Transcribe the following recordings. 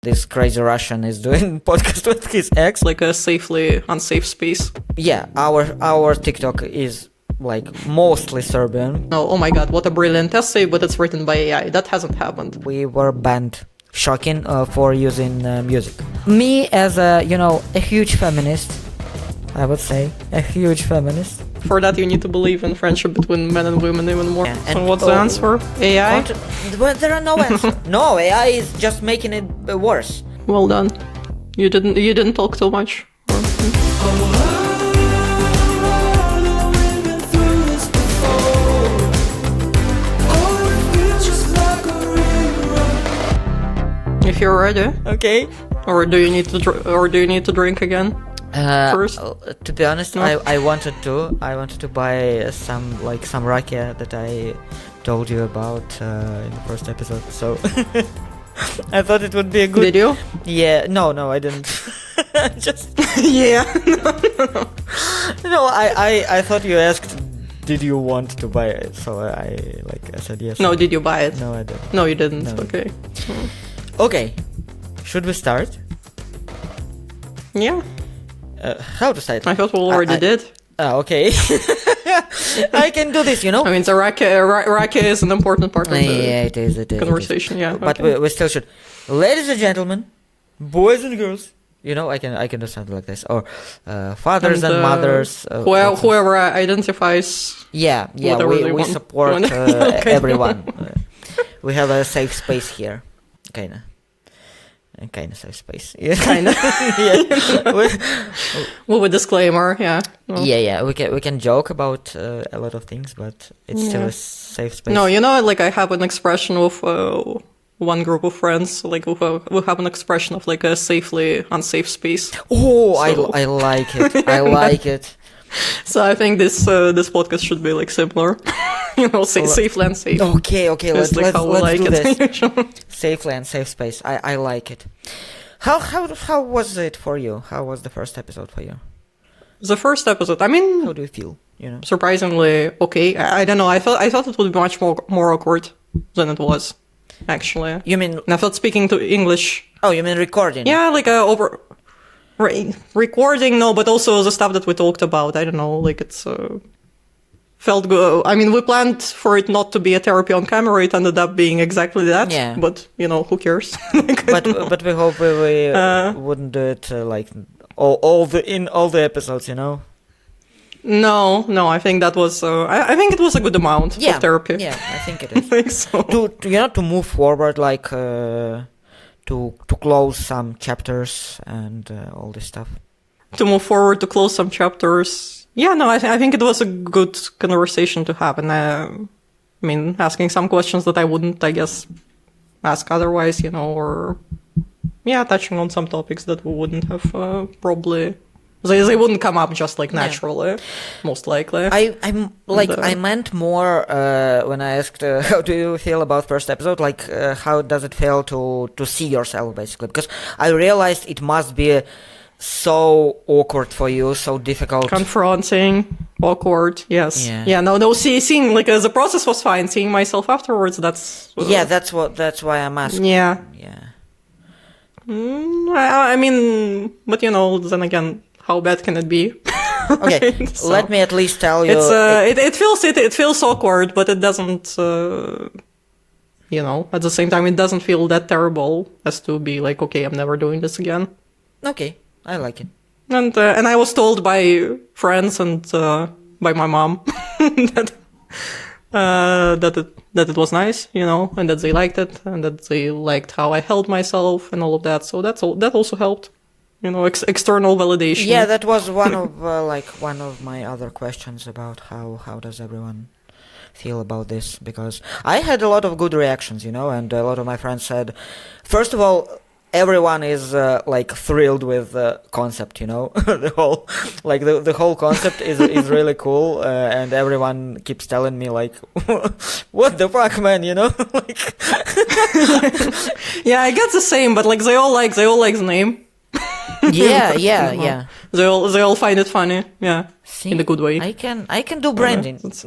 this crazy Russian is doing podcast with his ex. Like a safely unsafe space. Yeah, our TikTok is like mostly Serbian. Oh my god, what a brilliant essay, but it's written by AI. That hasn't happened. We were banned. Shocking for using music. Me as a huge feminist, I would say a huge feminist. For that, you need to believe in friendship between men and women even more. Yeah, so what's the answer? AI? Well, there are no answers. No, AI is just making it worse. Well done. You didn't talk too much. If you're ready. Okay. Or do you need to drink again? First? To be honest, No? I wanted to buy some rakia that I told you about in the first episode. So I thought it would be a good. Did you? Yeah. No, I didn't. Just Yeah. no. I thought you asked. Did you want to buy it? So I said yes. No, did you buy it? No, I didn't. No, you didn't. No. Okay. Okay. Should we start? Yeah. How to start? I thought we already did. Okay. I can do this, I mean, the rakia is an important part of the Yeah, it is. conversation. Yeah. But okay. we still should. Ladies and gentlemen, boys and girls, I can do something like this. Or fathers and mothers. Whoever identifies. Yeah, whatever they we want. support Okay. everyone. We have a safe space here. Kinda safe space. Yeah. Kinda. Yeah. With a disclaimer, yeah. Well, Yeah. We can joke about a lot of things, but it's still a safe space. No, I have an expression with one group of friends, we have an expression of a safely unsafe space. Oh, So- I like it. I like it. So I think this podcast should be similar. Safely unsafe. Okay. It's Let's how we like do this. it. Safe land, safe space. I like it. How was it for you? How was the first episode for you? The first episode, I mean, How do you feel? surprisingly okay. I don't know. I thought it would be much more awkward than it was, actually. You mean? And I thought speaking to English. Oh, you mean recording? Yeah, recording, no, but also the stuff that we talked about. I don't know, it's felt good. I mean, we planned for it not to be a therapy on camera. It ended up being exactly that. Yeah. But who cares? But we hope we wouldn't do it all the episodes. No. I think that was. I think it was a good amount of therapy. Yeah, I think it is. I think so. to move forward, to close some chapters and all this stuff. To move forward, to close some chapters. Yeah, no, I think it was a good conversation to have, and asking some questions that I wouldn't, I guess, ask otherwise, or touching on some topics that we wouldn't have probably. They wouldn't come up just naturally, most likely. I meant more when I asked how do you feel about first episode, how does it feel to see yourself basically, because I realized it must be so awkward for you, so difficult, confronting, awkward. Yes. Yeah. No. Seeing the process was fine. Seeing myself afterwards, that's. That's why I'm asking. Yeah. Yeah. I mean, but then again, how bad can it be? Okay, Right? So let me at least tell you. it feels awkward, but it doesn't. At the same time, it doesn't feel that terrible as to be okay, I'm never doing this again. Okay, I like it. And I was told by friends and by my mom that it was nice, and that they liked it, and that they liked how I held myself and all of that. So that also helped, external validation. Yeah, that was one of my other questions about how does everyone feel about this, because I had a lot of good reactions, and a lot of my friends said, first of all, everyone is thrilled with the concept, the whole the whole concept is really cool, and everyone keeps telling me what the fuck, man, Yeah, I get the same, but they all like the name. Yeah, You know, yeah. They all find it funny. Yeah, See, in a good way. I can do branding. It's-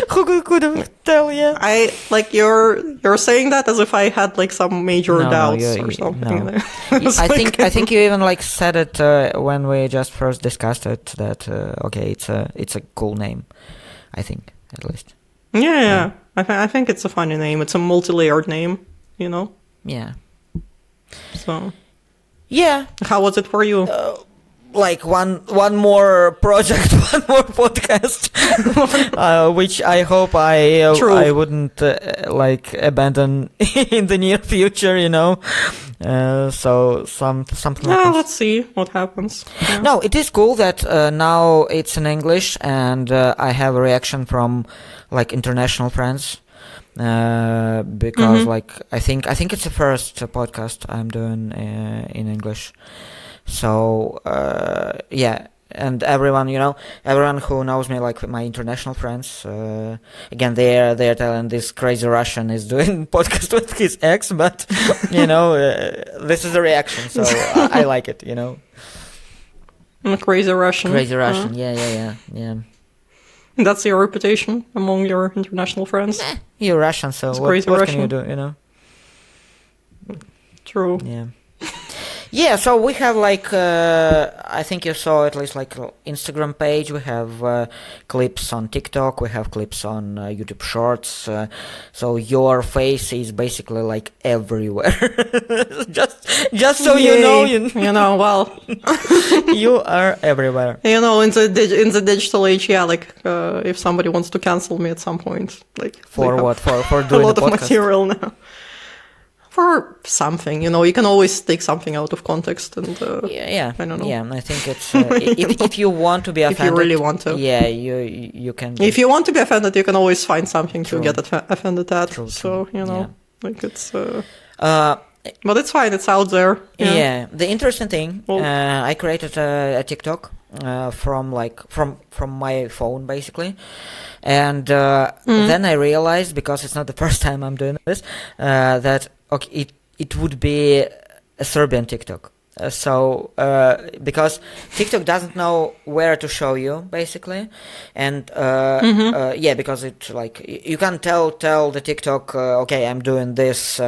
Who could have tell? Yeah. I like you're saying that as if I had like some major No, doubts you- or you- something. no. It's I like- think you even like said it when we just first discussed it that okay, it's a cool name. I think at least. yeah. I think it's a funny name. It's a multi-layered name, you know. Yeah. So Yeah. how was it for you? Like one more project, one more podcast, which I hope True. I wouldn't like abandon in the near future, you know. So something like Yeah, this. let's see what happens. Yeah. No, it is cool that now it's in English, and I have a reaction from like international friends. Because like I think it's the first podcast I'm doing in English. So yeah, and everyone, you know, everyone who knows me, like my international friends, again they're telling this crazy Russian is doing podcast with his ex, but you know, this is a reaction, so I like it, you know. A crazy Russian. Crazy Russian, yeah. That's your reputation among your international friends. You're Russian, so It's what crazy can Russian. you do, you know? True. Yeah. Yeah, so we have like I think you saw at least like Instagram page. We have clips on TikTok. We have clips on YouTube Shorts. So your face is basically like everywhere. just so you know, you know, well, you are everywhere. you know, in the digital age, yeah, like if somebody wants to cancel me at some point, like For they have what? For a doing lot a of podcast. material now. For something, you know, you can always take something out of context and Yeah, I don't know. Yeah, I think it's if you want to be If you offended, really want to. yeah, you can. If you want to be offended, you can always find something True. to get offended at. True, So, true. you know, Yeah. like it's, Uh, but it's fine. It's out there. Yeah. The interesting thing, Well- I created a TikTok from my phone basically, and then I realized, because it's not the first time I'm doing this, that okay, it would be a Serbian TikTok. Because TikTok doesn't know where to show you basically, and yeah, because it like you can tell the TikTok, okay, I'm doing this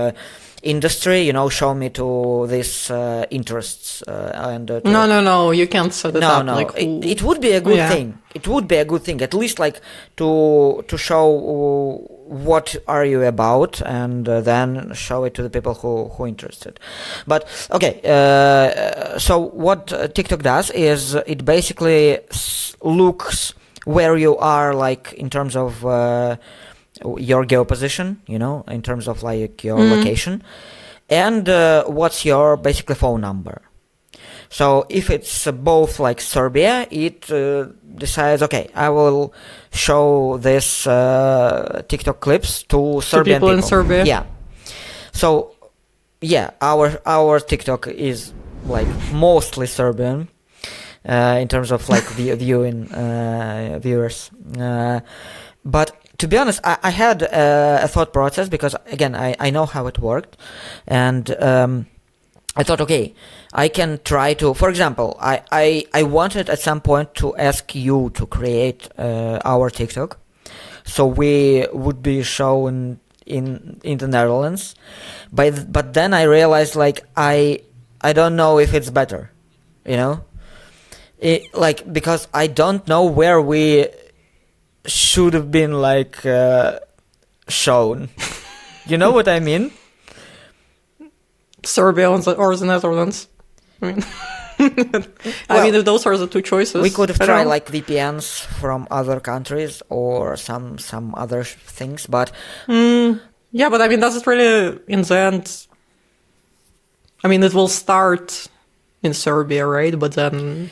industry, you know, show me to this interests and to- No, you can't set it up. no, Like, it would be a good Yeah. thing. It would be a good thing, at least like to show what are you about, and then show it to the people who interested. But okay, so what TikTok does is it basically looks where you are, like in terms of your geoposition, you know, in terms of like your location, and what's your basically phone number. So if it's both like Serbia, it decides, okay, I will show this TikTok clips to Serbian people in Serbia. Yeah. So yeah, our TikTok is like mostly Serbian in terms of like viewing viewers. But to be honest, I had a thought process, because again, I know how it worked, and I thought, okay, I can try to, for example, I wanted at some point to ask you to create our TikTok, so we would be shown in the Netherlands, but then I realized, like, I don't know if it's better, you know, like, because I don't know where we should have been like shown. You know what I mean? Serbia or the Netherlands. I mean, I mean, if those are the two choices, We could have I don't tried know. like VPNs from other countries or some other things, but Yeah, but I mean, does it really, in the end? I mean, it will start in Serbia, right? But then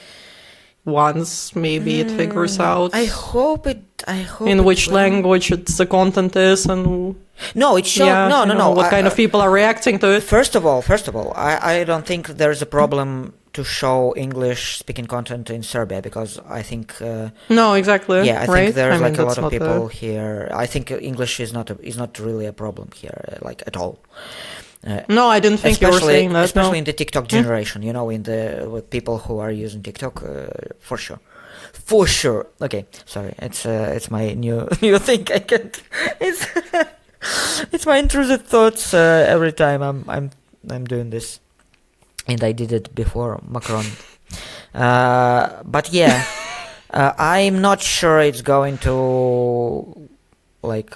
once maybe it figures out I hope in it which will. language the content is, and No, it shows. yeah, no, you no, know, no. what kind of people are reacting to it. First of all, I don't think there's a problem to show English-speaking content in Serbia, because I think No, exactly. yeah, I right? think there's I mean, like a that's lot of not people here. I think English is not really a problem here, like at all. No, I didn't think you were saying that. Especially No. in the TikTok generation, you know, with people who are using TikTok, for sure. For sure. Okay, sorry. It's my new new thing. I can't. It's it's my intrusive thoughts every time I'm doing this, and I did it before Macron. But yeah, I'm not sure it's going to, like,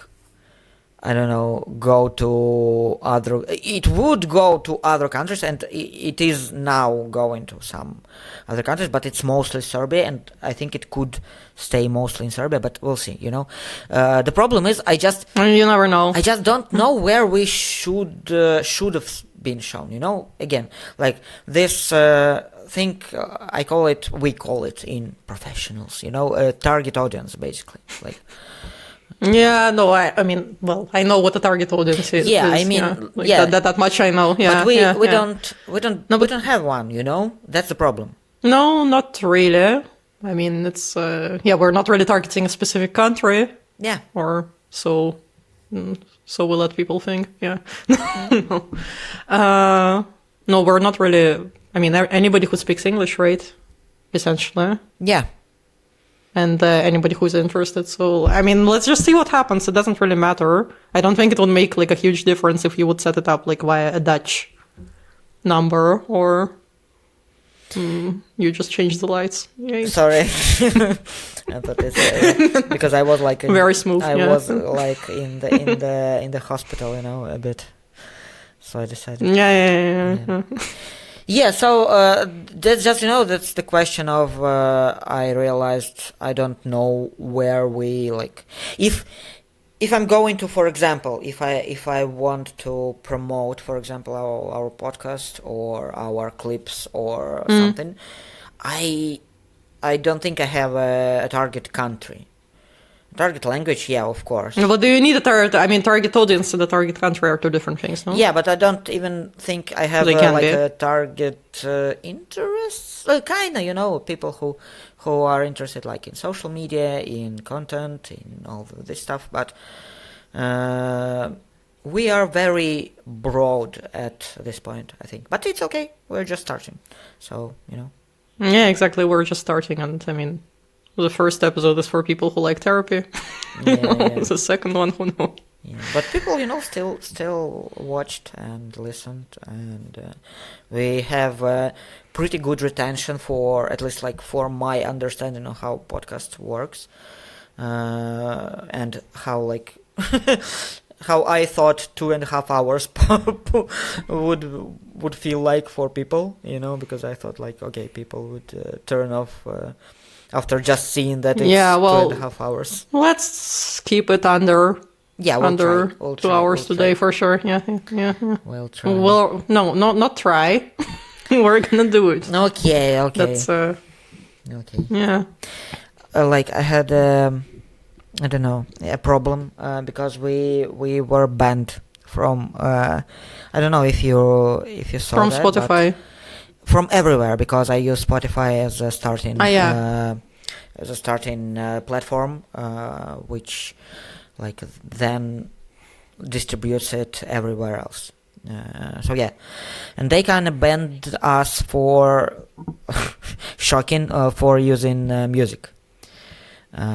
I don't know, go to other. It would go to other countries, and it is now going to some other countries, but it's mostly Serbia, and I think it could stay mostly in Serbia, but we'll see. You know, the problem is You never know. I just don't know where we should have been shown. You know, again, like this thing, we call it in professionals. You know, target audience, basically, like. Yeah, no, I mean, well, I know what the target audience is. Yeah, I mean, yeah. That much I know. Yeah, But we yeah. don't have one, you know? That's the problem. No, not really. I mean, it's we're not really targeting a specific country, Yeah. or so we let people think. Yeah, no, no, we're not really. I mean, anybody who speaks English, right? Essentially. Yeah. And anybody who's interested. So, I mean, let's just see what happens. It doesn't really matter. I don't think it would make like a huge difference if you would set it up like via a Dutch number, or you just change the lights. Yeah. Sorry. I thought it's because I was like Very smooth. I yeah. was like in the hospital, you know, a bit. So I decided. Yeah. Yeah, so that's just, you know, that's the question of I realized I don't know where we, like, if I'm going to, for example, if I want to promote, for example, our podcast or our clips or something, I don't think I have a target country. Target language, yeah, of course. But do you need a target audience and the target country are two different things, no? Yeah, but I don't even think I have They can be. a target interests. Kinda, you know, people who are interested, like, in social media, in content, in all of this stuff. But we are very broad at this point, I think. But it's okay. We're just starting, so you know. Yeah, exactly. We're just starting, and I mean, the first episode is for people who like therapy. Yeah. The second one, who knows? Yeah. But people, you know, still watched and listened, and we have pretty good retention for, at least like for my understanding of how podcast works, and how, like, how I thought 2.5 hours would feel like for people, you know, because I thought, like, okay, people would turn off after just seeing that it's 2.5 hours. Let's keep it under We'll 2 try, hours today for sure. Yeah. We'll try. Well, no, not try. We're gonna do it. Okay. That's Okay. yeah. Like, I had I don't know, a problem because we were banned from I don't know if you saw From that, Spotify. from everywhere, because I use Spotify as a starting platform, which, like, then distributes it everywhere else. So yeah, and they kind of banned us for shocking for using music.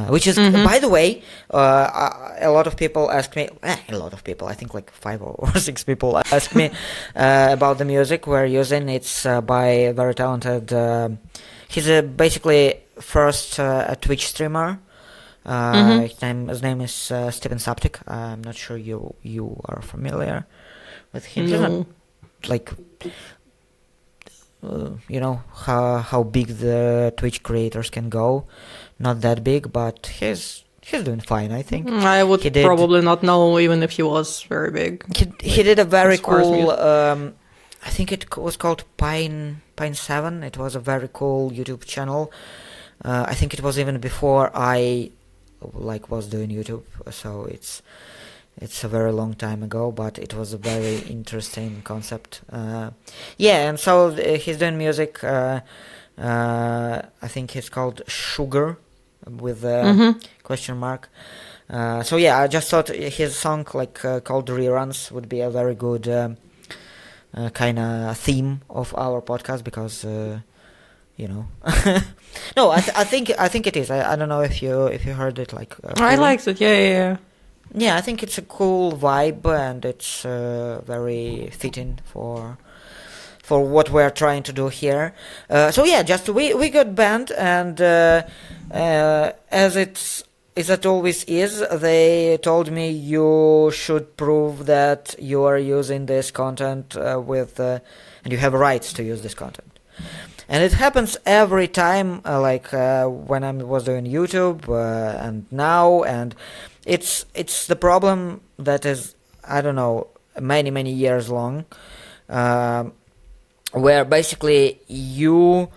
Which is, by the way, a lot of people ask me, I think like 5 or 6 people ask me about the music we're using. It's by a very talented, he's basically first a Twitch streamer. His name is Stephen Saptic. I'm not sure you are familiar with him. He's not, like, you know how big the Twitch creators can go. Not that big, but he's doing fine, I think. I would probably not know even if he was very big. He did a very cool. music. I think it was called Pine 7. It was a very cool YouTube channel. I think it was even before I was doing YouTube, so it's a very long time ago, but it was a very interesting concept. And so he's doing music. I think it's called Sugar with a question mark. So yeah, I just thought his song called Reruns would be a very good kind of theme of our podcast because you know. No, I think it is. I don't know if you heard it like. I fully. liked it. Yeah. Yeah, I think it's a cool vibe and it's very fitting for what we're trying to do here. So yeah, just we got banned, and as it always is, they told me you should prove that you are using this content and you have rights to use this content. And it happens every time, when I was doing YouTube and now, and it's the problem that is, I don't know, many years long, where basically you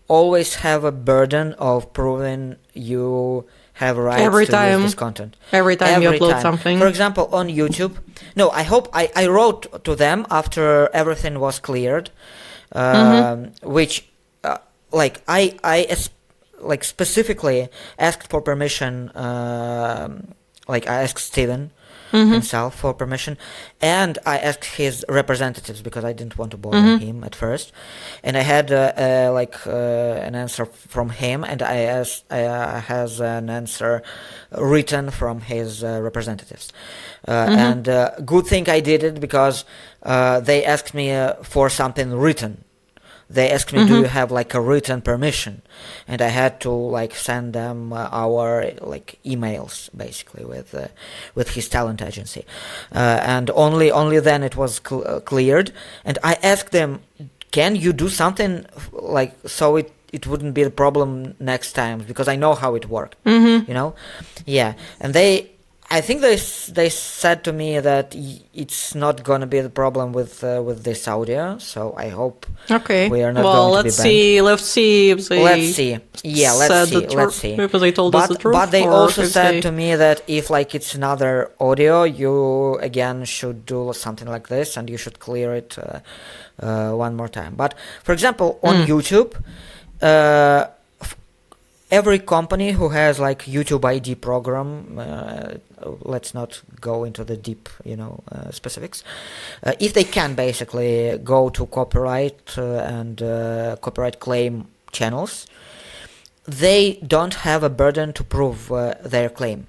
always have a burden of proving you have rights Every to time. use this content. Every time you Every upload time. something. For example, on YouTube. No, I wrote to them after everything was cleared, which, I specifically asked for permission. I asked Steven himself for permission, and I asked his representatives because I didn't want to bother him at first, and I had an answer from him, and I has an answer written from his representatives, and good thing I did it because they asked me for something written. They asked me, do you have like a written permission? And I had to send them our emails basically with his talent agency, and only then it was cleared. And I asked them, can you do something so it wouldn't be a problem next time, because I know how it worked, yeah. And I think they said to me that it's not gonna be the problem with this audio, so I hope we are not going to be banned. Let's see if they Let's see. Yeah, let's see. Because they told us the truth. But they or also if said they- to me that if it's another audio, you again should do something like this, and you should clear it one more time. But for example, on YouTube, every company who has YouTube ID program, let's not go into the deep, specifics. If they can basically go to copyright and copyright claim channels, they don't have a burden to prove their claim,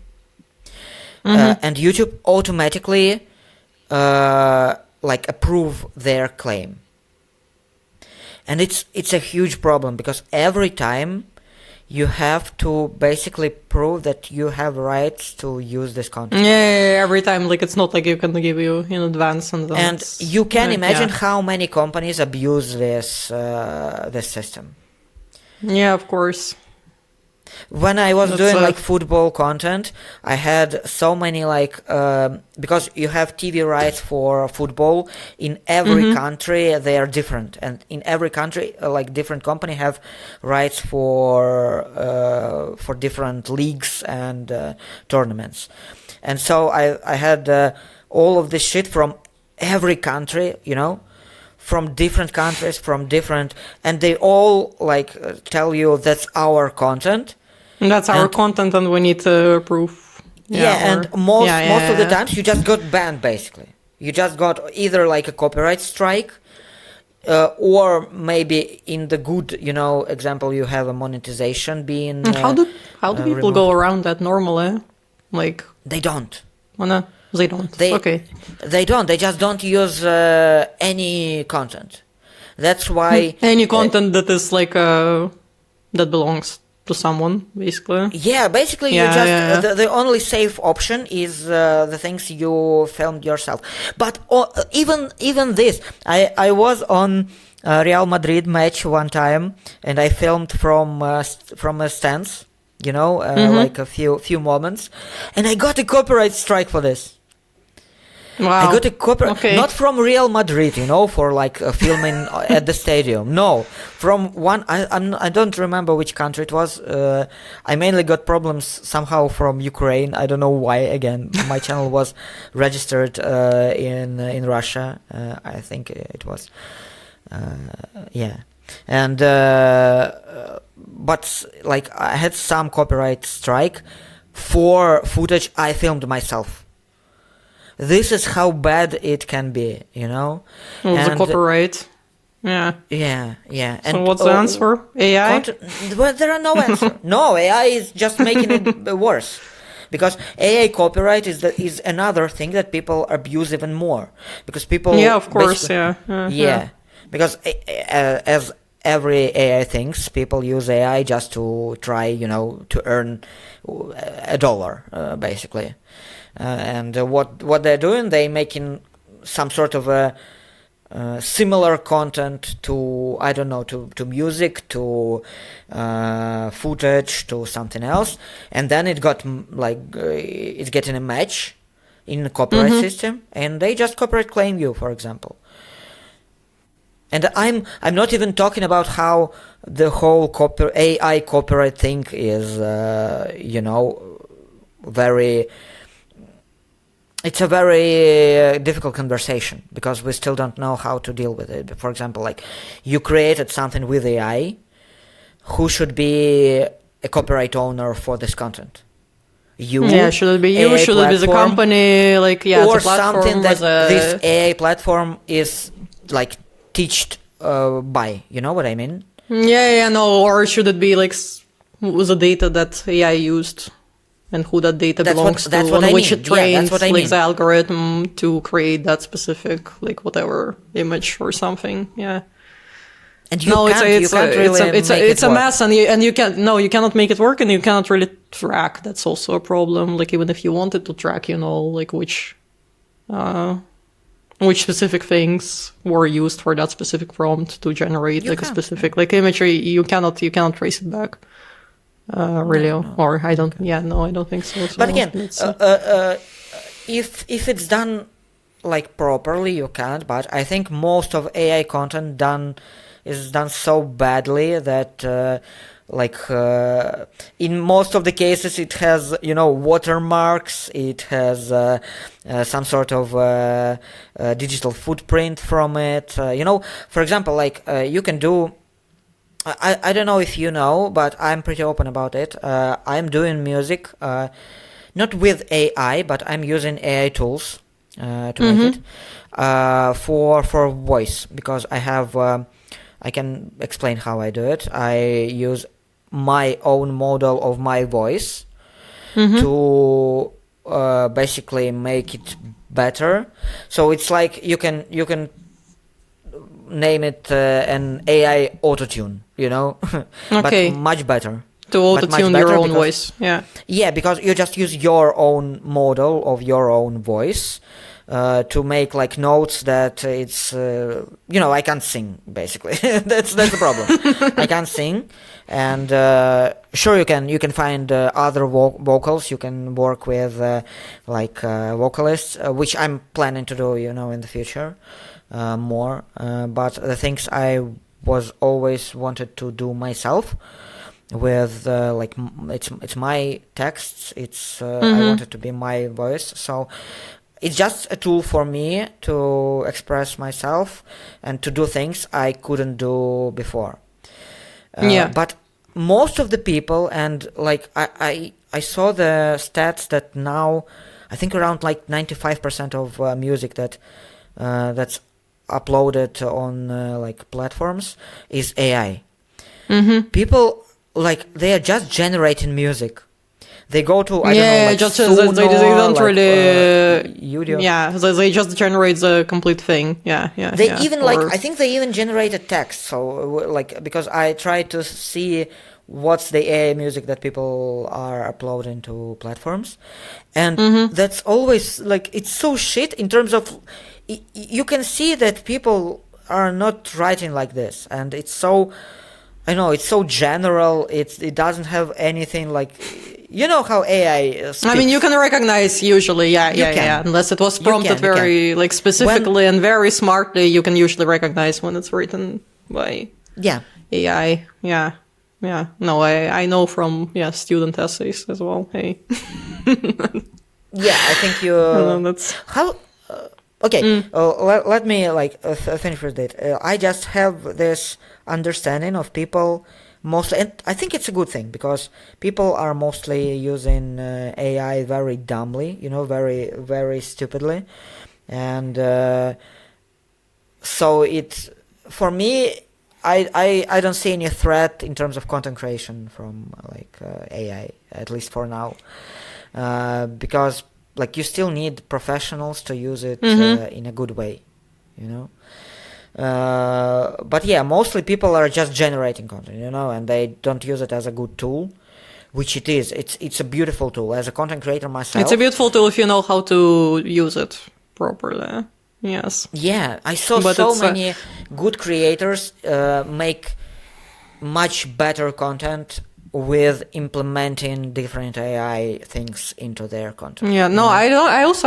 and YouTube automatically approve their claim, and it's a huge problem because every time you have to basically prove that you have rights to use this content. Yeah, every time, it's not like you can give you in advance, and then And it's- you can imagine yeah. how many companies abuse this system. Yeah, of course. When I was That's doing football content, I had so many because you have TV rights for football in every country. They are different, and in every country, different company have rights for different leagues and tournaments. And so I had all of this shit from every country, from different countries, and they all tell you that's our content. And that's our And- content, and we need to approve. And most of the times you just got banned basically. You just got either a copyright strike, or maybe in the good, example, you have a monetization being. And how do people removed. go around that normally? They don't. They don't. Okay. They don't. They just don't use any content. That's why. Any content that is that belongs to someone, basically. Yeah, basically, Yeah, you just yeah. The only safe option is the things you filmed yourself. But even this, I was on Real Madrid match one time, and I filmed from a stance, a few moments, and I got a copyright strike for this. Wow. I got a copyright, Okay. not from Real Madrid, for filming at the stadium. No, from one. I don't remember which country it was. I mainly got problems somehow from Ukraine. I don't know why. Again, my channel was registered in Russia. I think it was. Yeah, and but I had some copyright strike for footage I filmed myself. this is how bad it can be, you know. Well, the And copyright. Yeah. yeah, yeah. So what's the answer? AI? Well, there are no answer. No, AI is just making it worse. Because AI copyright is another thing that people abuse even more. Because people Yeah, of course. basically- Yeah. yeah. Because as every AI thinks, people use AI just to try, you know, to earn $1, basically. And what they're doing, they making some sort of a similar content to, I don't know, to music, to footage, to something else, and then it got it's getting a match in the copyright system, and they just copyright claim you, for example. And I'm not even talking about how the whole AI copyright thing is, you know, very. It's a very difficult conversation because we still don't know how to deal with it. For example, like you created something with AI, who should be a copyright owner for this content? You? Yeah, should it be you? AI Should it be the platform? company? Like, yeah, Or it's a platform something that with a... this AI platform is like teached by? You know what I mean? Yeah, no. Or should it be like with the data that AI used? And who that data belongs to, on which it trains like the algorithm to create that specific like whatever image or something. Yeah. And you can't really it's a mess, and you cannot make it work, and you cannot really track. That's also a problem. Like even if you wanted to track, you know, like which specific things were used for that specific prompt to generate a specific like imagery, you cannot trace it back. Really, no. Or I don't. Yeah, no, I don't think so. But again, if it's done like properly, you can't. But I think most of AI content is done so badly that in most of the cases it has, you know, watermarks. It has some sort of digital footprint from it. You know, for example, like you can do. I don't know if you know, but I'm pretty open about it. I'm doing music, not with AI, but I'm using AI tools to make it for voice, because I have. I can explain how I do it. I use my own model of my voice to basically make it better. So it's like you can name it an AI autotune, you know, okay. But much better. To autotune your own voice, yeah. Yeah, because you just use your own model of your own voice to make like notes that it's, you know, I can't sing, basically. that's the problem. I can't sing, and sure you can find other vocals. You can work with vocalists, which I'm planning to do, you know, in the future. More, but the things I was always wanted to do myself with it's my texts, it's I wanted to be my voice, so it's just a tool for me to express myself and to do things I couldn't do before. But most of the people, and like I saw the stats that now I think around like 95% of music that's uploaded on like platforms is AI. People like they are just generating music. They go to I don't know, like just Suno, they don't like, really. YouTube. Yeah, they just generate the complete thing. Yeah. They even I think they even generated text. So like because I try to see what's the AI music that people are uploading to platforms, and that's always like it's so shit in terms of. You can see that people are not writing like this, and it's so, I know, it's so general. It doesn't have anything like, you know how AI speaks. I mean, you can recognize usually, yeah. Unless it was prompted very like specifically and very smartly, you can usually recognize when it's written by AI. Yeah. No, I know from student essays as well. Hey. I think you. That's how. Okay, let me finish with it. I just have this understanding of people mostly, and I think it's a good thing because people are mostly using AI very dumbly, very, very stupidly. And so it's, for me, I don't see any threat in terms of content creation from AI, at least for now. Because you still need professionals to use it in a good way, but yeah, mostly people are just generating content, and they don't use it as a good tool, which it is. It's a beautiful tool. As a content creator myself, It's a beautiful tool if you know how to use it properly. Yes. Yeah, I saw But so it's, many good creators make much better content with implementing different AI things into their content. Yeah, no, I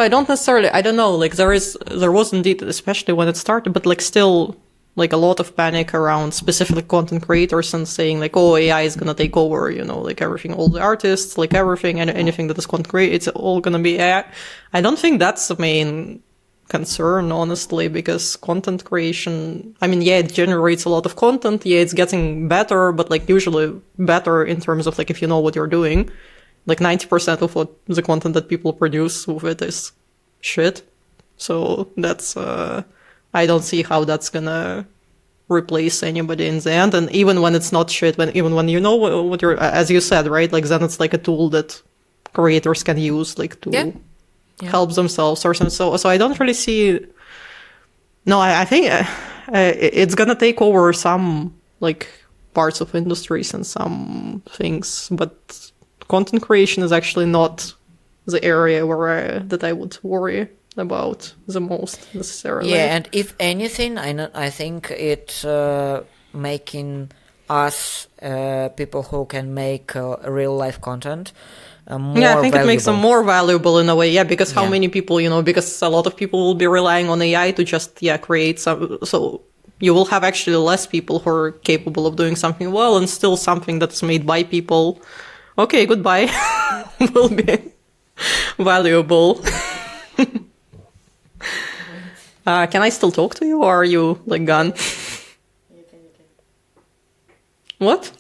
don't necessarily, I don't know, there was indeed, especially when it started, but still, a lot of panic around specific content creators and saying oh, AI is gonna take over, everything, all the artists, everything, and anything that is content created, it's all gonna be AI. I don't think that's the main concern, honestly, because content creation, yeah, it generates a lot of content, yeah, it's getting better, but usually better in terms of if you know what you're doing. 90% of what the content that people produce with it is shit. So that's I don't see how that's gonna replace anybody in the end. And even when it's not shit, even when you know what you're, as you said, right, then it's a tool that creators can use to help themselves or something. So I don't really see. No, I think it's gonna take over some parts of industries and some things, but content creation is actually not the area that I would worry about the most necessarily. Yeah, and if anything, I think it's making us people who can make real life content more I think valuable. it makes them more valuable in a way, because how many people, because a lot of people will be relying on AI to just, create some, so you will have actually less people who are capable of doing something well, and still something that's made by people, okay, goodbye, will be valuable. Can I still talk to you, or are you, gone? You can. What?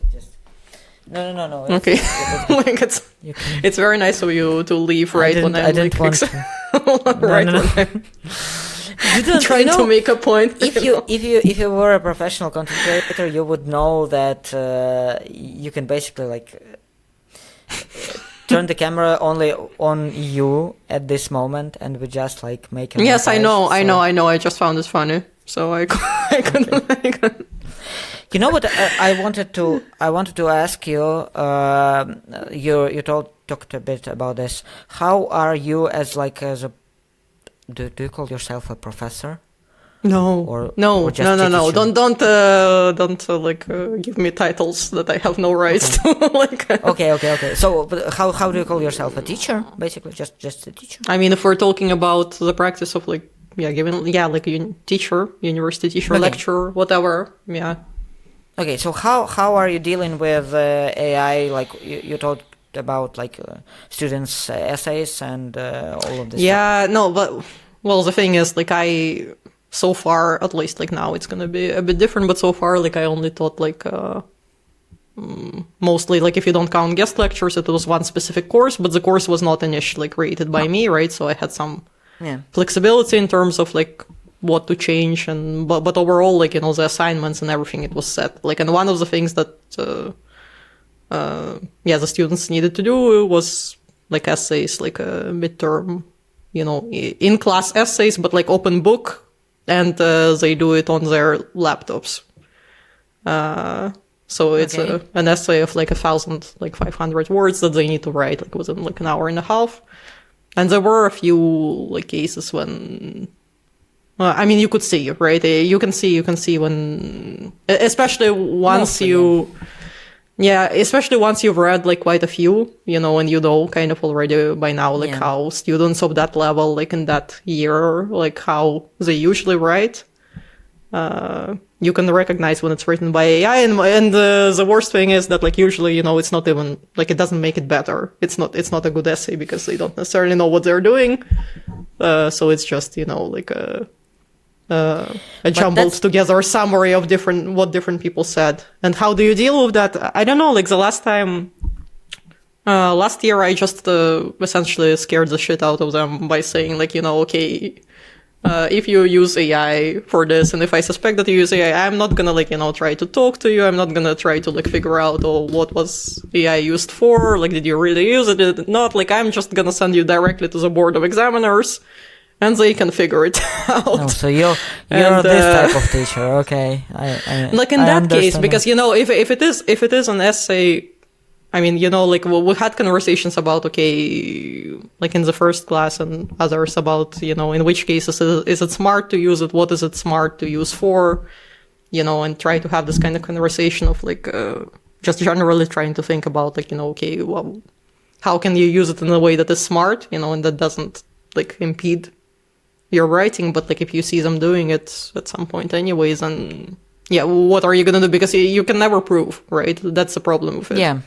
No. Okay. It's very nice of you to leave right when I'm trying to make a point. If you were a professional content creator, you would know that you can basically turn the camera only on you at this moment, and we just make a yes, montage, I know. I just found it funny, so I couldn't. You know what I wanted to ask you. You talked a bit about this. How are you as a? Do you call yourself a professor? No. Or just No. teacher? Don't give me titles that I have no rights to. Okay. So, but how do you call yourself? A teacher, basically, just a teacher. If we're talking about the practice of teacher, university teacher, lecturer, whatever, yeah. Okay, so how are you dealing with AI? You talked about students' essays and all of this. Yeah, stuff. No, but the thing is, I so far, at least now, it's gonna be a bit different. But so far, I only taught mostly if you don't count guest lectures, it was one specific course, but the course was not initially created by me, right? So I had some flexibility in terms of what to change, and but overall, the assignments and everything, it was set. And one of the things that the students needed to do was essays, a midterm, in class essays, but open book, and they do it on their laptops. So it's an essay of 1,500 words that they need to write within an hour and a half. And there were a few cases when. You could see, right? You can see when, especially once especially once you've read quite a few, and kind of already by now, how students of that level, in that year, how they usually write. You can recognize when it's written by AI, and the worst thing is that usually, it's not even it doesn't make it better. It's not a good essay because they don't necessarily know what they're doing. So it's just a jumbled that's- together summary of what different people said. And how do you deal with that? I don't know. Like the last year, I just essentially scared the shit out of them by saying, like, okay, if you use AI for this, and if I suspect that you use AI, I'm not gonna, like, try to talk to you. I'm not gonna try to, like, figure out, what was AI used for? Like, did you really use it? Did it not? Like, I'm just gonna send you directly to the board of examiners, and they can figure it out. Oh, so you're And, this type of teacher, okay? Like in I that case, understand because if it is an essay, I mean, like we had conversations about, okay, like in the first class and others about, in which cases is it smart to use it? What is it smart to use for? And try to have this kind of conversation of like just generally trying to think about, like, okay, well, how can you use it in a way that is smart, and that doesn't like impede your writing, but like if you see them doing it at some point anyways, and yeah, what are you gonna do? Because you can never prove, right? That's the problem with it. Yeah.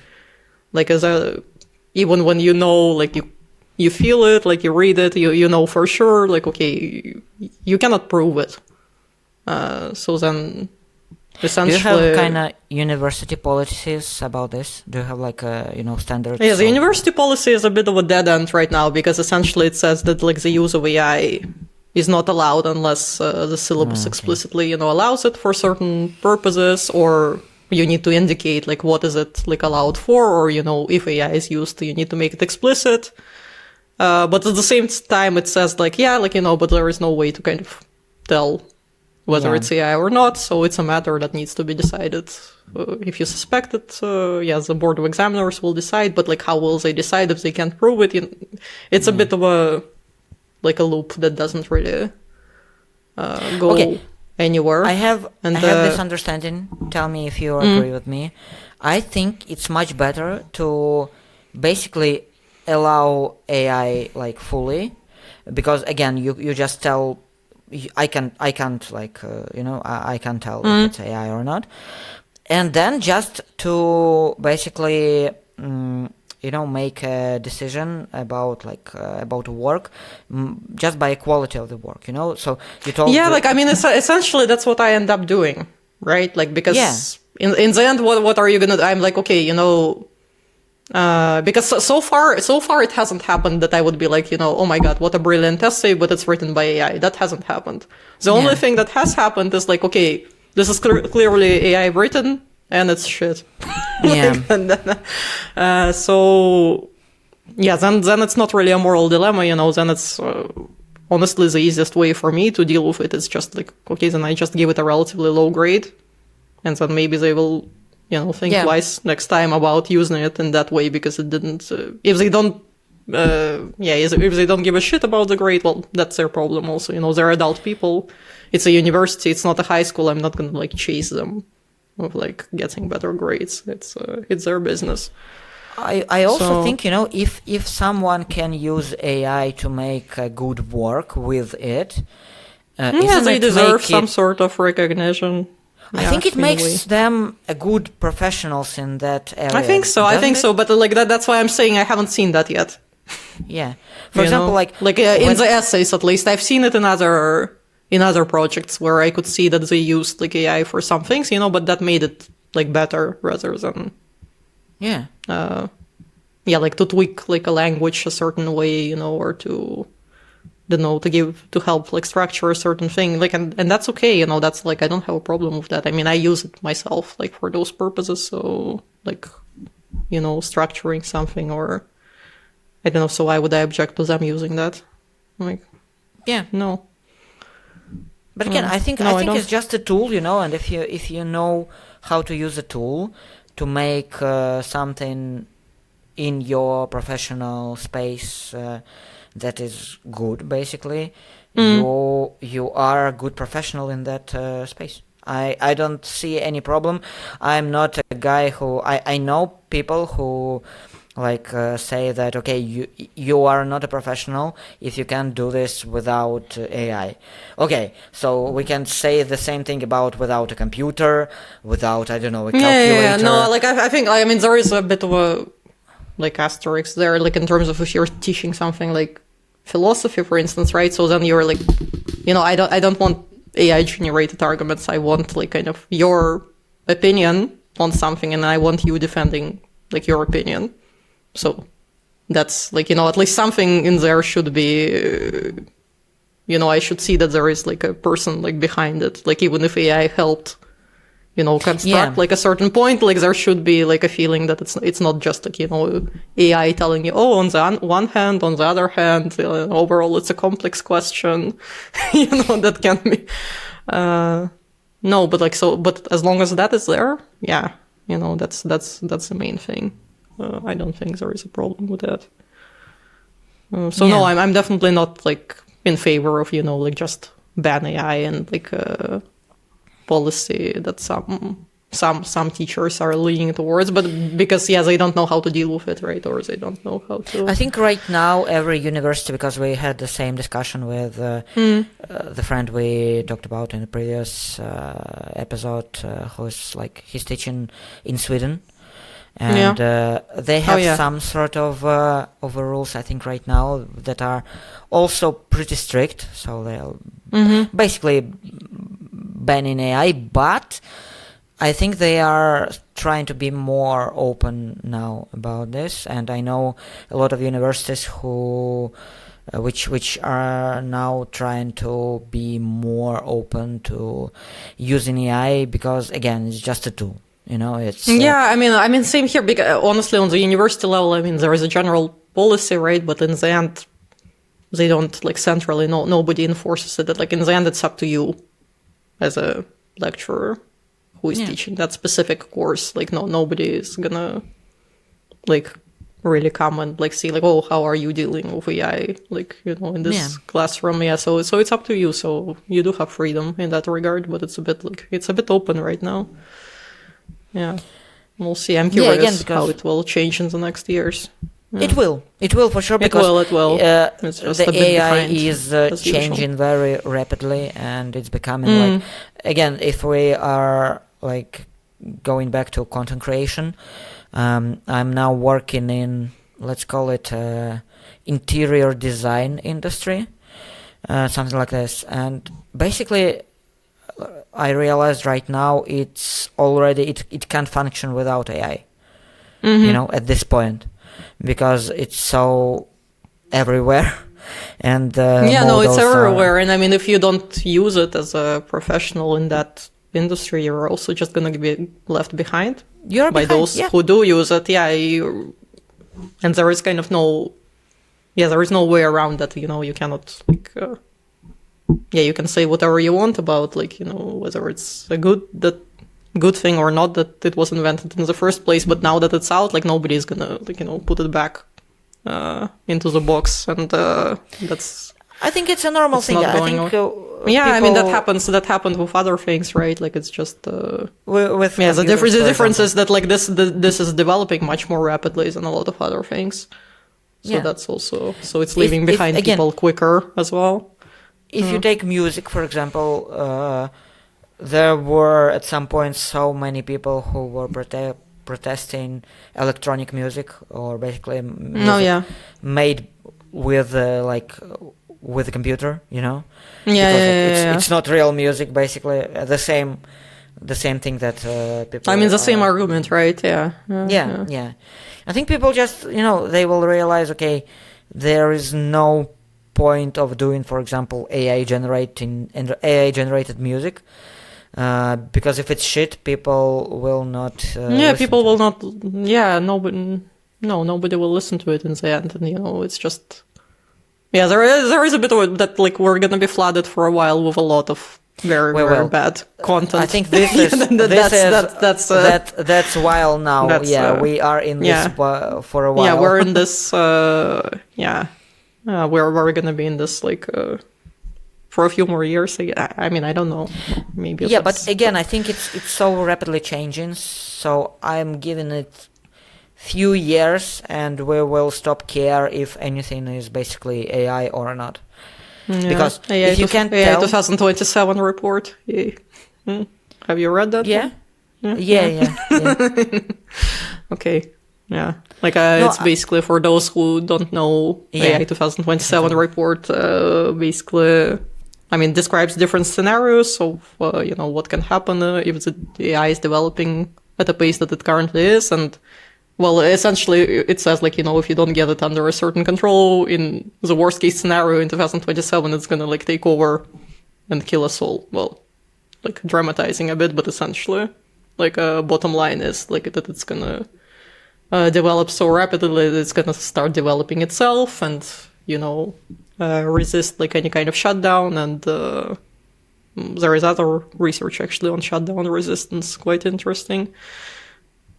Like even when like you feel it, like you read it, you know for sure, like, okay, you cannot prove it. So then Do essentially, you have kind of university policies about this? Do you have like standards? yeah, the or- university policy is a bit of a dead end right now, because essentially it says that like the use of AI is not allowed unless the syllabus explicitly, allows it for certain purposes, or you need to indicate like what is it like allowed for, or if AI is used, you need to make it explicit. But at the same time, it says like, yeah, like, but there is no way to kind of tell whether Yeah. it's AI or not. So it's a matter that needs to be decided. If you suspect it, yes, the board of examiners will decide. But like, how will they decide if they can't prove it? It's a bit of a loop that doesn't really go Okay. anywhere. I have And, this understanding. Tell me if you agree with me. I think it's much better to basically allow AI like fully, because again, you just tell. I can't like I can't tell if it's AI or not, and then just to basically make a decision about about work, just by quality of the work. So you told Yeah, like, I mean, essentially that's what I end up doing, right? Like, because Yeah. in the end, what are you gonna do? I'm like, okay, because so far it hasn't happened that I would be like, oh my god, what a brilliant essay, but it's written by AI. That hasn't happened. The only thing that has happened is like, okay, this is clearly AI written, and it's shit. Yeah. And then, so yeah, then it's not really a moral dilemma, then it's honestly the easiest way for me to deal with it is just like, okay, then I just give it a relatively low grade, and then maybe they will think twice next time about using it in that way, because it didn't if they don't if they don't give a shit about the grade, well, that's their problem also. They're adult people. It's a university, it's not a high school. I'm not gonna like chase them with like getting better grades. It's their business. I also So- think if someone can use AI to make good work with it, Yeah, isn't they it deserve make some it- sort of recognition. I Yeah, think it in a way. makes them a good professionals in that area. I think so. doesn't it? But like that's why I'm saying I haven't seen that yet. Yeah. For example, like in when- the essays, at least I've seen it in other projects where I could see that they used like AI for some things, but that made it like better rather than yeah. like to tweak like a language a certain way, or to to help like structure a certain thing, like, and that's okay, that's like, I don't have a problem with that. I mean, I use it myself like for those purposes, so like, structuring something, or I don't know, so why would I object to them using that? Like, Yeah. no. But again, I think No, I I think don't. it's just a tool, and if you know how to use a tool to make something in your professional space that is good, basically, you are a good professional in that space. I don't see any problem. I'm not a guy who I know people who say that, okay, you are not a professional if you can't do this without AI. Okay, so we can say the same thing about without a computer, without, I don't know, a calculator. Yeah. No, like I think, I mean, there is a bit of a like asterisk there, like in terms of if you're teaching something like philosophy, for instance, right? So then you're like, I don't want AI generated arguments. I want like kind of your opinion on something, and I want you defending like your opinion. So that's like, at least something in there should be, I should see that there is like a person like behind it. Like even if AI helped, construct like a certain point, like there should be like a feeling that it's not just like, AI telling you, oh, on the one hand, on the other hand, overall it's a complex question, that can be, no, but like, so, but as long as that is there, yeah, that's the main thing. I don't think there is a problem with that. No, I'm definitely not like in favor of, like just ban AI and like policy that some teachers are leaning towards, but because they don't know how to deal with it, right? Or they don't know how to. I think right now every university, because we had the same discussion with the friend we talked about in the previous episode, he's teaching in Sweden. And they have some sort of rules, I think, right now that are also pretty strict. So they'll basically banning AI, but I think they are trying to be more open now about this. And I know a lot of universities who, which are now trying to be more open to using AI because, again, it's just a tool. It's I mean, same here. Because honestly, on the university level, I mean, there is a general policy, right? But in the end, they don't like centrally. Nobody enforces it. Like in the end, it's up to you as a lecturer who is teaching that specific course. Like nobody is gonna like really come and like see like, oh, how are you dealing with AI? Like in this classroom. So it's up to you. So you do have freedom in that regard, but it's a bit open right now. Yeah, we'll see. I'm curious how it will change in the next years. Yeah. It will for sure, because it will. It's just the a bit AI behind, is changing very rapidly, and it's becoming like, again, if we are like going back to content creation, I'm now working in, let's call it interior design industry, something like this, and basically I realized right now it's already it can't function without AI, at this point, because it's so everywhere. And it's everywhere. And I mean, if you don't use it as a professional in that industry, you're also just going to be left behind by those who do use it. And there is kind of there is no way around that. You cannot like. You can say whatever you want about like whether it's a good thing or not that it was invented in the first place. But now that it's out, like nobody's gonna like put it back into the box, and that's. I think it's a normal thing. I think. I mean that happens. That happened with other things, right? Like it's just with the difference is that like this is developing much more rapidly than a lot of other things. So that's also it's leaving behind people quicker as well. If you take music, for example, there were at some point so many people who were protesting electronic music, or basically music made with with a computer, It's not real music, basically. The same thing that people. I mean, the same argument, right? Yeah. I think people just, they will realize, okay, there is no point of doing, for example, AI generated music, because if it's shit, people will not. People will not. Nobody will listen to it in the end, and it's just. There is a bit of that. Like we're gonna be flooded for a while with a lot of very bad content. I think this is that's while now. We are in this for a while. Yeah, we're in this. We're going to be in this like for a few more years. I mean, I don't know. Maybe. Yeah, but again, I think it's so rapidly changing. So I'm giving it few years, and we will stop care if anything is basically AI or not. Because if you can't tell, 2027 report. Have you read that? Yeah. Okay. Yeah, like it's basically for those who don't know, AI 2027 report basically I mean, describes different scenarios of, what can happen if the AI is developing at a pace that it currently is. And, well, essentially, it says, like, if you don't get it under a certain control, in the worst case scenario in 2027, it's gonna, like, take over and kill us all. Well, like, dramatizing a bit, but essentially, like, bottom line is, like, that it's gonna develop so rapidly that it's gonna start developing itself and, resist like any kind of shutdown, and there is other research actually on shutdown resistance, quite interesting.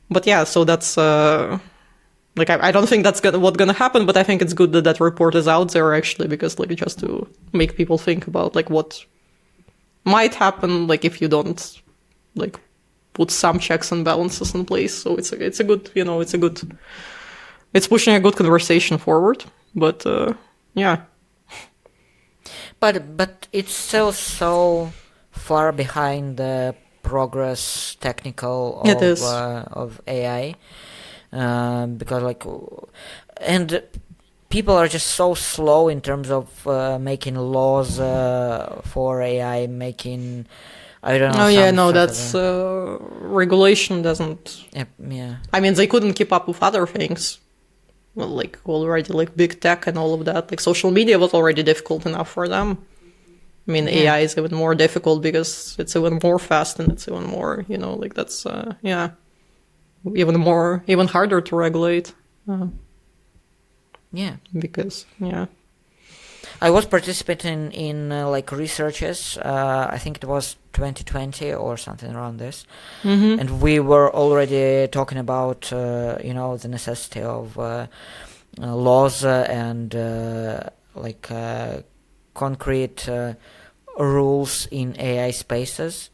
But yeah, so that's like I don't think that's what's gonna happen, but I think it's good that that report is out there actually, because like just to make people think about like what might happen like if you don't like put some checks and balances in place. So it's a good it's pushing a good conversation forward, but yeah. But it's still so far behind the progress technical of AI, because like, and people are just so slow in terms of making laws for AI, making, I don't know. Oh yeah, no, that's regulation doesn't. Yeah. I mean, they couldn't keep up with other things. Well, like already like big tech and all of that. Like social media was already difficult enough for them. I mean, AI is even more difficult because it's even more fast and it's even more, like that's even harder to regulate. Because I was participating in like researches. I think it was 2020 or something around this, and we were already talking about the necessity of laws and like concrete rules in AI spaces.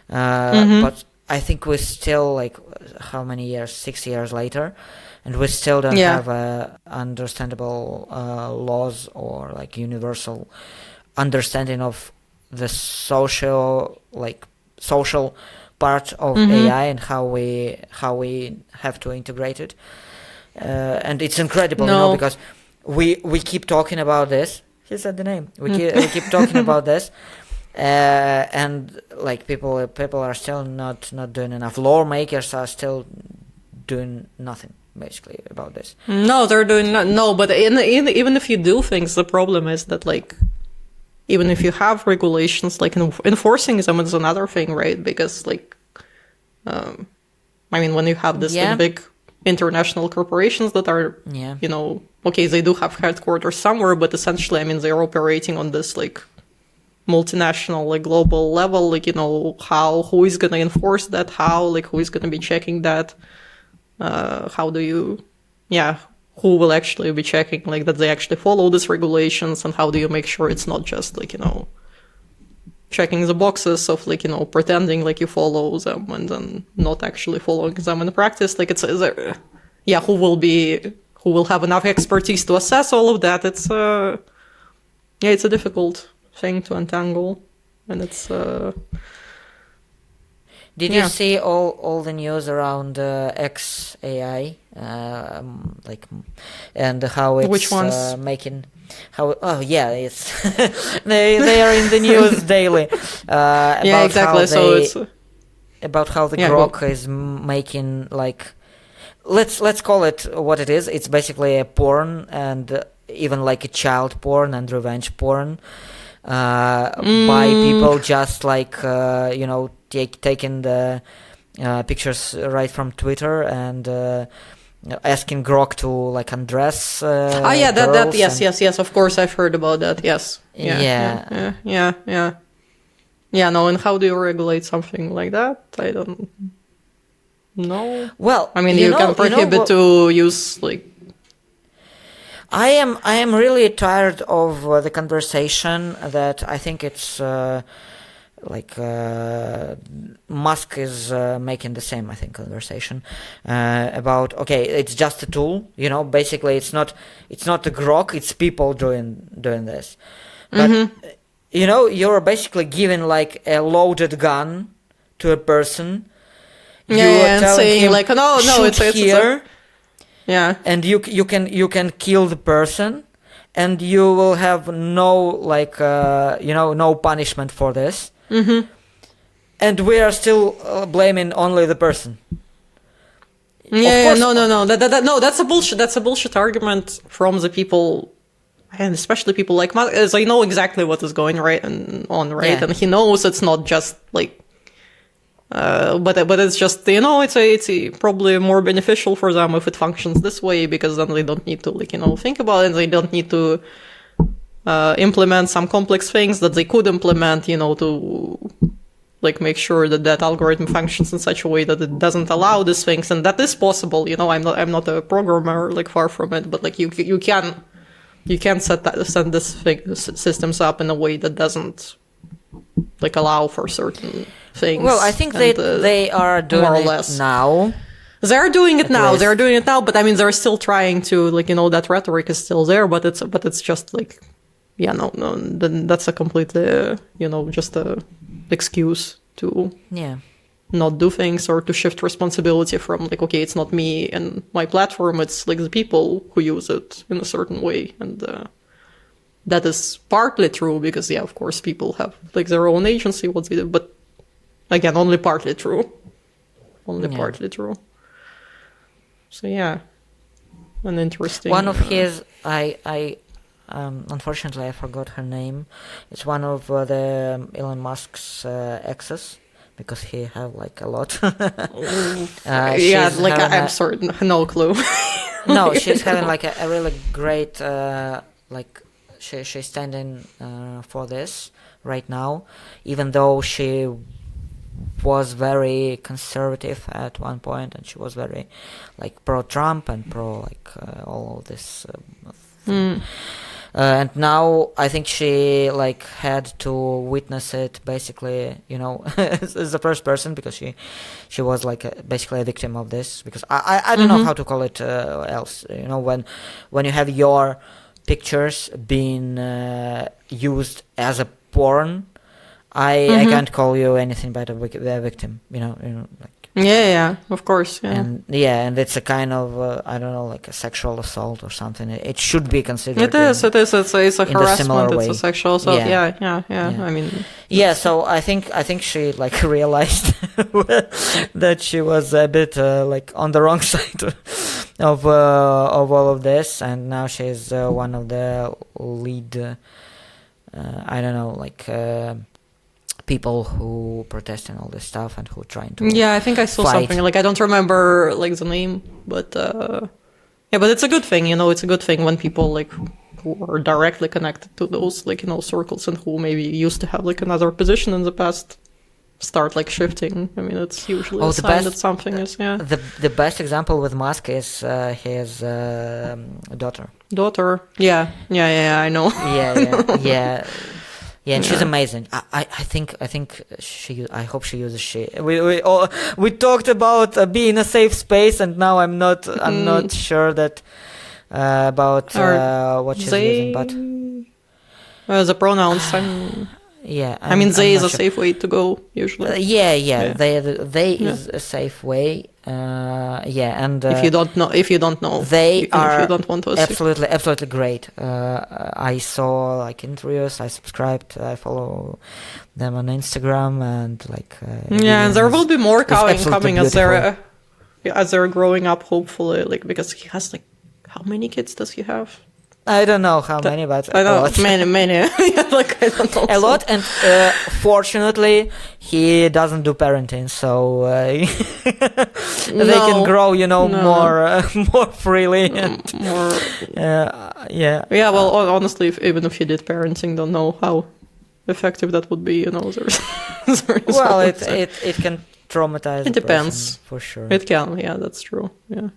But I think we're still like how many years? 6 years later. And we still don't have understandable laws or like universal understanding of the social part of AI and how we have to integrate it. And it's incredible, because we keep talking about this. He said the name. We keep talking about this. And like people are still not doing enough. Lawmakers are still doing nothing basically about this. No, they're doing no. But even if you do things, the problem is that like even if you have regulations, like enforcing them is another thing, right? Because like, I mean, when you have this like, big international corporations that are, okay, they do have headquarters somewhere, but essentially, I mean, they're operating on this like multinational, like global level, like, who is going to enforce that? Who is going to be checking that? How do you, who will actually be checking like that they actually follow these regulations, and how do you make sure it's not just like, checking the boxes of like, pretending like you follow them and then not actually following them in practice. Like who will have enough expertise to assess all of that? It's it's a difficult thing to untangle, and it's Did you see all the news around XAI, and how it's which ones? making? It's they are in the news daily. About exactly. So it's about how the Grok is making like, let's call it what it is. It's basically a porn, and even like a child porn and revenge porn. By people just like taking the pictures right from Twitter and asking Grok to like undress that yes, of course I've heard about that. Yes. No, and how do you regulate something like that? I don't know. Well, I mean, you can prohibit to use like. I am really tired of the conversation that I think it's Musk is making the same, I think, conversation about, okay, it's just a tool, basically it's not the Grok, it's people doing this. But you're basically giving like a loaded gun to a person. And saying him, like, no, it's here. Yeah. And you can kill the person, and you will have no like no punishment for this, and we are still blaming only the person. Yeah, course- no. No, that's a bullshit. That's a bullshit argument from the people, and especially people like Musk. As I know exactly what is going on, right? Yeah. And he knows it's not just like, but it's just it's probably more beneficial for them if it functions this way, because then they don't need to think about it. They don't need to implement some complex things that they could implement, to make sure that algorithm functions in such a way that it doesn't allow these things, and that is possible. I'm not a programmer, far from it, but you can set this systems up in a way that doesn't allow for certain things. Well, I think and, they are doing more or it less. now. They're doing it now. least. They're doing it now, but I mean, they're still trying to that rhetoric is still there, but it's just no, then that's a completely just a excuse to Yeah. not do things or to shift responsibility from okay, it's not me and my platform, it's the people who use it in a certain way, and that is partly true because of course people have their own agency what they do, but again, only partly true. Partly true. So an interesting One of his, I unfortunately I forgot her name. It's one of the Elon Musk's exes, because he have a lot. I'm sorry, no clue. No, she's having a really great she's standing for this right now, even though she was very conservative at one point, and she was very pro-Trump and pro all of this and now I think she had to witness it basically, as the first person, because she was basically a victim of this, because I don't know how to call it else, when you have your pictures being used as a porn, I can't call you anything but a victim, of course, and it's a kind of I don't know, a sexual assault or something. It should be considered. It is. It's a harassment. It's a sexual assault. Yeah. I mean, so I think she realized that she was a bit on the wrong side of all of this, and now she's one of the lead. I don't know, people who protest and all this stuff, and who trying to I think I saw fight. something I don't remember the name, but but it's a good thing, it's a good thing when people who are directly connected to those circles and who maybe used to have another position in the past start shifting. I mean, it's usually a sign that something is the best example with Musk is his daughter. I know. Yeah, and she's amazing. I think I hope she uses she. We talked about being a safe space, and now I'm not sure that about what she's using, but the pronouns. I mean, they is a safe way to go usually. They is a safe way. And if you don't know, they are if you don't want to absolutely great. I saw interviews, I subscribed, I follow them on Instagram, and and there will be more coming beautiful. as they're growing up, hopefully, because he has how many kids does he have? I don't know how many, but I know a lot. many. I don't know. A lot, and fortunately, he doesn't do parenting, so they can grow, more freely. And, more. Yeah. Well, honestly, even if he did parenting, don't know how effective that would be. There's well, it can traumatize. It depends, for sure. It can. Yeah, that's true. Yeah.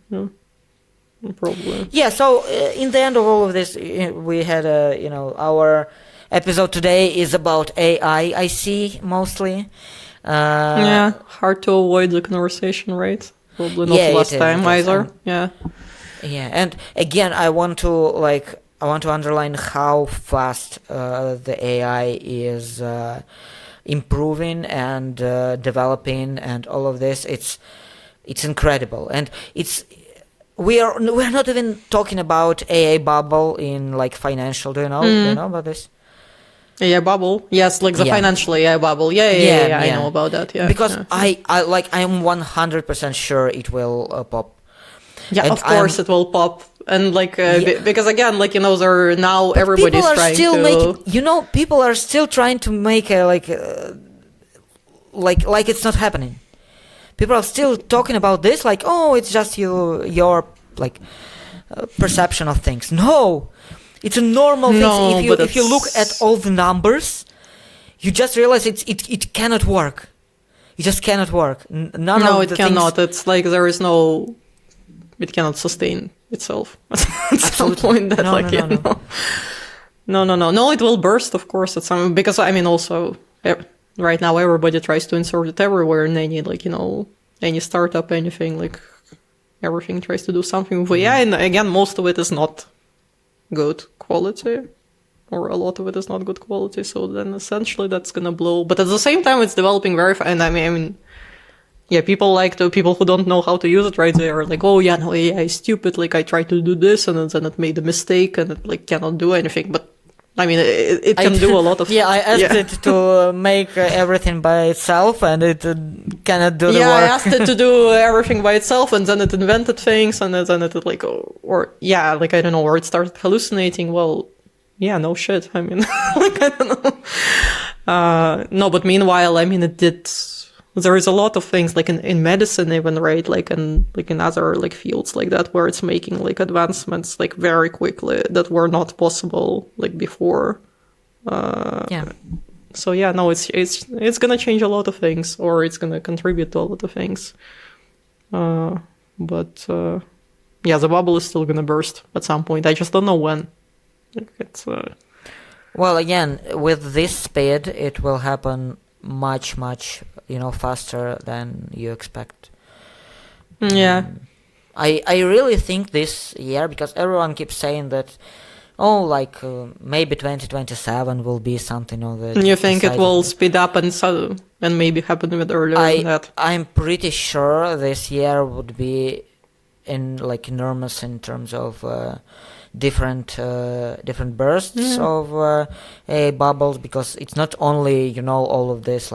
Probably. Yeah, so in the end of all of this, we had our episode today is about AI, I see, mostly. Hard to avoid the conversation, right? Probably not last time either. Yeah, and again, I want to underline how fast the AI is improving and developing, and all of this. It's incredible, and it's we're not even talking about AI bubble in like financial. Do you know? Do you know about this? AI bubble. Yes, like the Yeah. financial AI bubble. Yeah. I know about that. Yeah. Because yeah. I'm 100% sure it will pop. Yeah, And of course it will pop. And like, because again, like, there are now But everybody's people are trying still to. making, people are still trying to make a like it's not happening. People are still talking about this like, oh, it's just your like perception of things. No, it's a normal No, thing. but If you look at it's- all the numbers, you just realize it cannot work. It just cannot work. None No, of it the cannot. things. It's like there is no. It cannot sustain itself at some Absolutely. point. That No, like no, no, no. No. It will burst, of course, at some because I mean also right now everybody tries to insert it everywhere in any like any startup, anything like everything tries to do something with AI, and again most of it is not good quality. Or a lot of it is not good quality, so then essentially that's gonna blow. But at the same time, it's developing very fast. And I mean, yeah, people who don't know how to use it, right? They are like, oh yeah, no, AI is stupid. Like I tried to do this, and then it made a mistake, and it like cannot do anything. But I mean, it can do a lot of. Yeah, I asked it to make everything by itself, and it cannot do the Yeah, I work. asked it to do everything by itself, and then it invented things, and then it like, or I don't know, or it started hallucinating. Well, yeah, no shit. I mean, like I don't know. No, but meanwhile, I mean, it did. There is a lot of things like in medicine, even right, like in other like fields like that, where it's making like advancements like very quickly that were not possible like before. Yeah. So yeah, no, it's gonna change a lot of things, or it's gonna contribute to a lot of things. But yeah, the bubble is still gonna burst at some point. I just don't know when. Like, it's Well, again, with this speed, it will happen much, faster than you expect. yeah. I really think this year, because everyone keeps saying that, maybe 2027 will be something of it. You think it will speed up and maybe happen a bit earlier than that? I'm pretty sure this year would be enormous in terms of different bursts of bubbles, because it's not only all of this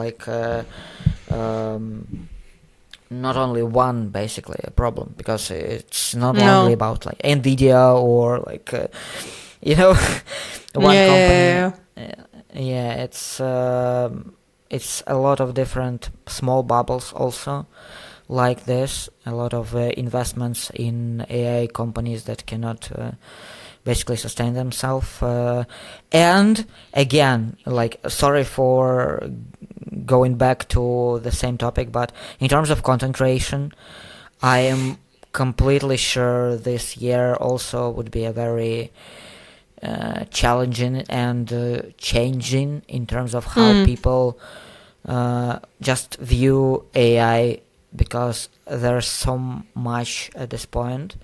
not only one basically a problem, because it's not only about like Nvidia or one company. Yeah, it's a lot of different small bubbles also like this, a lot of investments in AI companies that cannot basically sustain themselves. And again, sorry for going back to the same topic, but in terms of content creation, I am completely sure this year also would be a very challenging and changing in terms of how people just view AI, because there's so much at this point,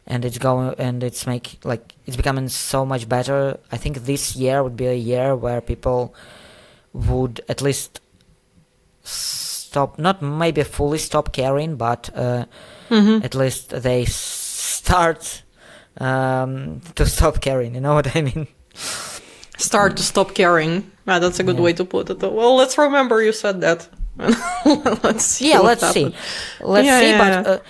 and it's becoming so much better. I think this year would be a year where people would at least stop, not maybe fully stop caring, but at least they start to stop caring. You know what I mean? Start to stop caring. That's a good way to put it. Well, let's remember you said that. Let's see. Yeah, let's see. Let's see. But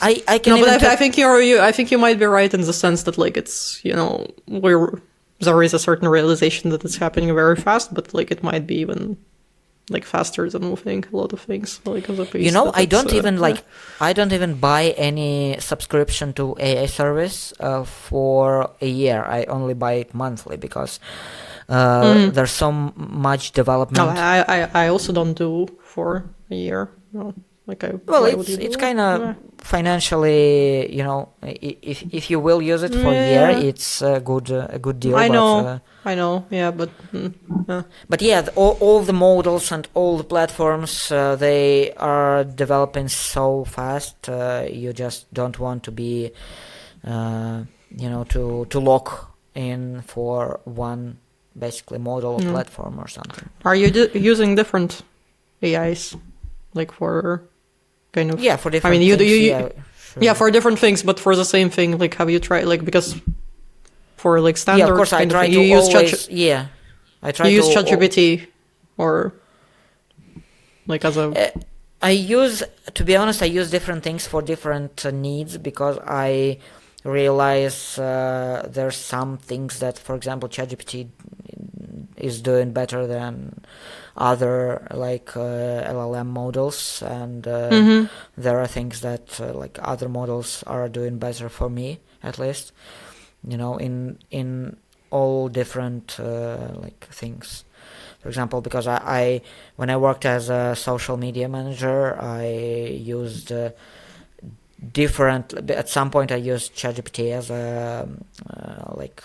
I can. No, but I think I think you might be right in the sense that it's there is a certain realization that it's happening very fast, but it might be even faster than we think. A lot of things of the pace. I don't even I don't even buy any subscription to AI service for a year. I only buy it monthly because there's so much development. No, I also don't do for a year. No, it's kind of financially, if you will use it for a year, it's a good deal. I know, yeah, but but yeah, all the models and all the platforms, they are developing so fast. You just don't want to be, to lock in for one basically model or platform or something. Are you using different AIs, for kind of? Yeah, for different. I mean, things, sure. Yeah, for different things, but for the same thing. Like, have you tried, like, because for like standard Yeah, of course, I kind of try thing, to you use always. Yeah, I try you use to. ChatGPT or like as a I use, to be honest, I use different things for different needs because I realize there's some things that, for example, ChatGPT is doing better than other like LLM models, and there are things that like other models are doing better for me, at least. In all different like things. For example, because I when I worked as a social media manager, I used different. At some point, I used ChatGPT as a like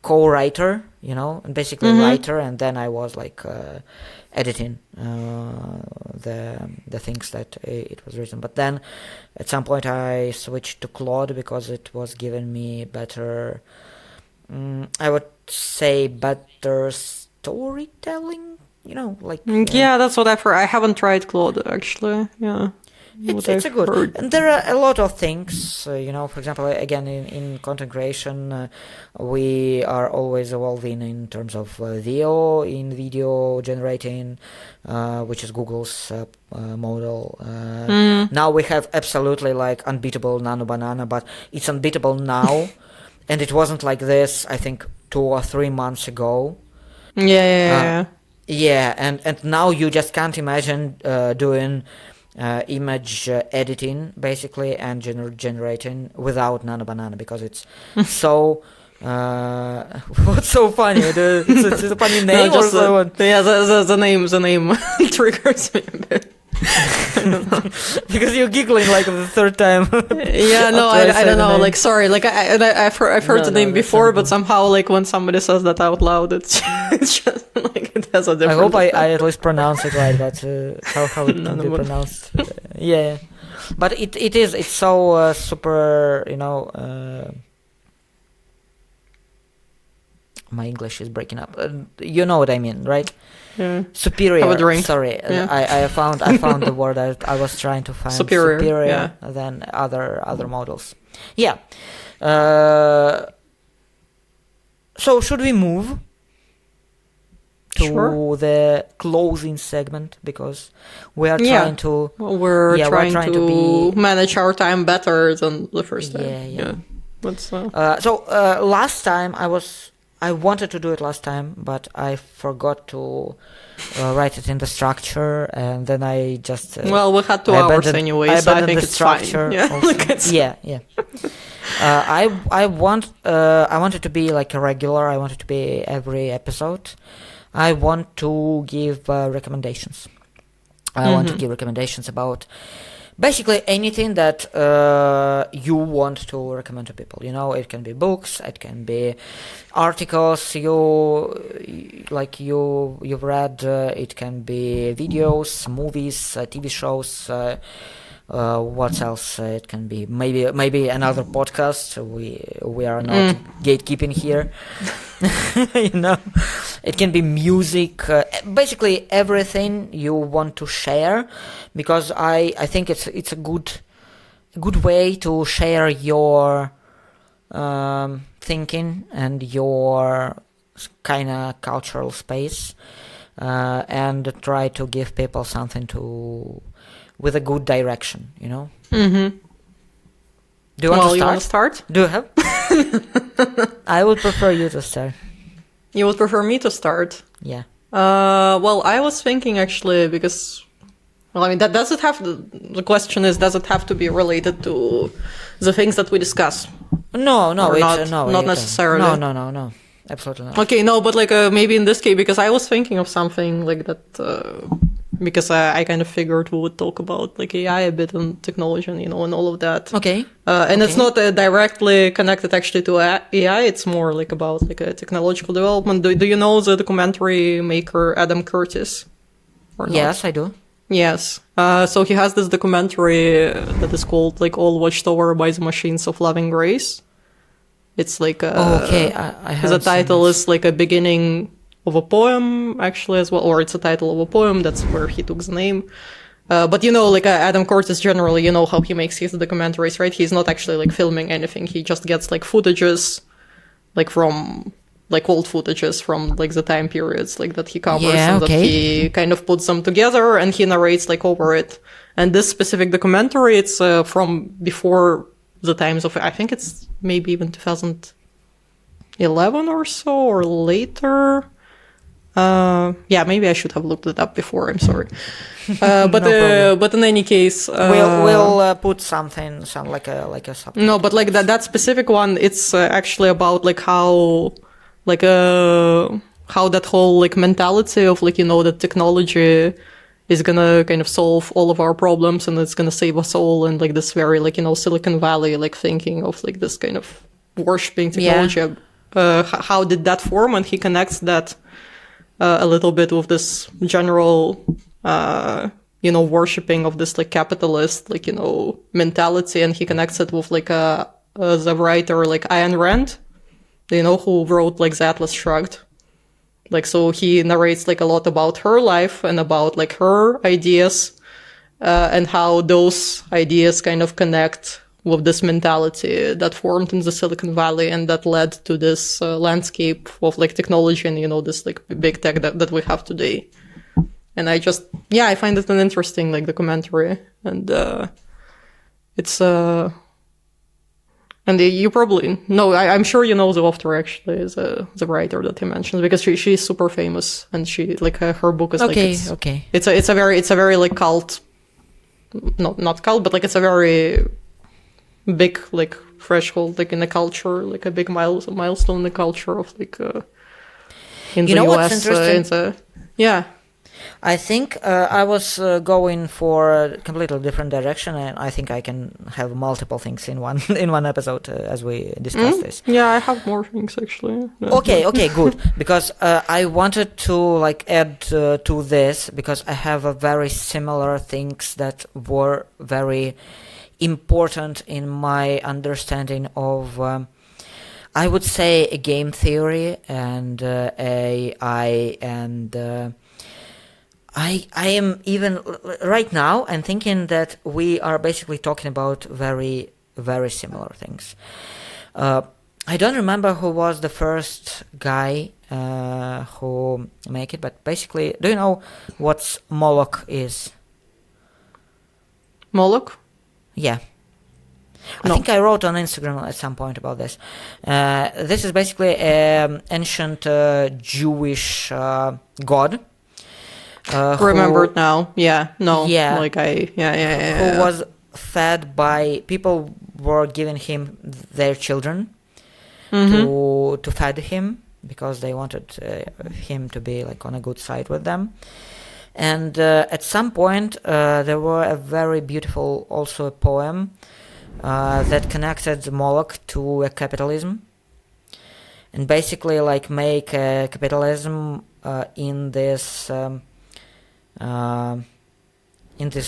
co-writer, and basically writer, and then I was like editing the things that it was written. But then, at some point, I switched to Claude because it was giving me better. I would say better storytelling, like yeah, that's what I've heard. I haven't tried Claude actually. Yeah, it's a good. And there are a lot of things, for example, again in content creation, we are always evolving in terms of video generating, which is Google's model. Now we have absolutely like unbeatable Nano Banana, but it's unbeatable now. And it wasn't like this, I think, 2 or 3 months ago. Yeah. Yeah, and now you just can't imagine doing image editing, basically, and generating without Nano Banana, because it's so... what's so funny? It's a funny name or so? Yeah, the name triggers me a bit. Because you're giggling like the third time. Yeah, no, I don't know. Like, sorry, like I've heard the name before, but somehow, like when somebody says that out loud, it's just like it has a different. I hope I at least pronounce it right, but how it can be pronounced? Yeah, but it's so super. My English is breaking up. You know what I mean, right? Yeah. Superior. Have a drink. Sorry, Yeah. I found the word that I was trying to find. Superior, yeah. Than other models. Yeah. So should we move to the closing segment, because we are trying to. We're trying to be manage our time better than the first time. Yeah. Let's. So last time I wanted to do it last time, but I forgot to write it in the structure, and then I just well, we had 2 hours anyway, so I think it's fine. Yeah, yeah. I wanted to be like a regular. I wanted to be every episode. I want to give recommendations. I want to give recommendations about basically anything that you want to recommend to people. It can be books, it can be articles you've read, it can be videos, movies, TV shows. What else? It can be maybe another podcast. We are not gatekeeping here. It can be music. Basically everything you want to share, because I think it's a good way to share your thinking and your kind of cultural space, and try to give people something with a good direction, Mm-hmm. Do you want to start? Do you have? I would prefer you to start. You would prefer me to start? Yeah. Well, I was thinking actually, because, well, I mean, the question is, does it have to be related to the things that we discuss? No, not necessarily. No, absolutely not. Okay, no, but like maybe in this case, because I was thinking of something like that, because I kind of figured we would talk about like AI a bit and technology, and all of that. Okay. And it's not directly connected actually to AI. It's more like about like a technological development. Do you know the documentary maker Adam Curtis? Or not? Yes, I do. Yes. So he has this documentary that is called like All Watched Over by the Machines of Loving Grace. It's like okay. I have the title is like a beginning of a poem actually as well, or it's a title of a poem. That's where he took the name. But like Adam Curtis generally, how he makes his documentaries, right? He's not actually like filming anything. He just gets like footages, like from like old footages from like the time periods like that he covers, Yeah, and okay. that he kind of puts them together and he narrates like over it. And this specific documentary, it's from before the times of, I think it's maybe even 2011 or so or later. Yeah, maybe I should have looked it up before. I'm sorry. But in any case, We'll put some like a subtitle. no, but like that specific one, it's actually about like how that whole like mentality of like that technology is gonna kind of solve all of our problems and it's gonna save us all, and like this very like Silicon Valley like thinking of like this kind of worshipping technology. How did that form? And he connects that a little bit with this general worshipping of this like capitalist like mentality, and he connects it with like the writer like Ayn Rand, who wrote like the Atlas Shrugged. Like, so he narrates like a lot about her life and about like her ideas, and how those ideas kind of connect with this mentality that formed in the Silicon Valley and that led to this landscape of like technology and this like big tech that we have today. And I find it an interesting like documentary, and it's and you probably know, I'm sure you know the author actually, the writer that he mentions, because she's super famous, and she like her book is Okay, like okay. it's a very like cult, not cult, but like it's a very big like threshold like in the culture, like a big milestone in the culture of like in the what's US. interesting? Yeah. I think I was going for a completely different direction, and I think I can have multiple things in one in one episode as we discuss this. Yeah, I have more things actually. Yeah. Okay, good. Because I wanted to like add to this, because I have a very similar things that were very important in my understanding of, I would say, a game theory and AI, and I am even right now, I'm thinking that we are basically talking about very, very similar things. I don't remember who was the first guy who make it, but basically, do you know what Moloch is? Moloch? Yeah. I No. think I wrote on Instagram at some point about this. This is basically an ancient Jewish god. Remembered now. Yeah. No. Yeah. Like who was fed by people, were giving him their children to feed him, because they wanted him to be like on a good side with them. And at some point there were a very beautiful also a poem that connected Moloch to a capitalism, and basically like make capitalism in this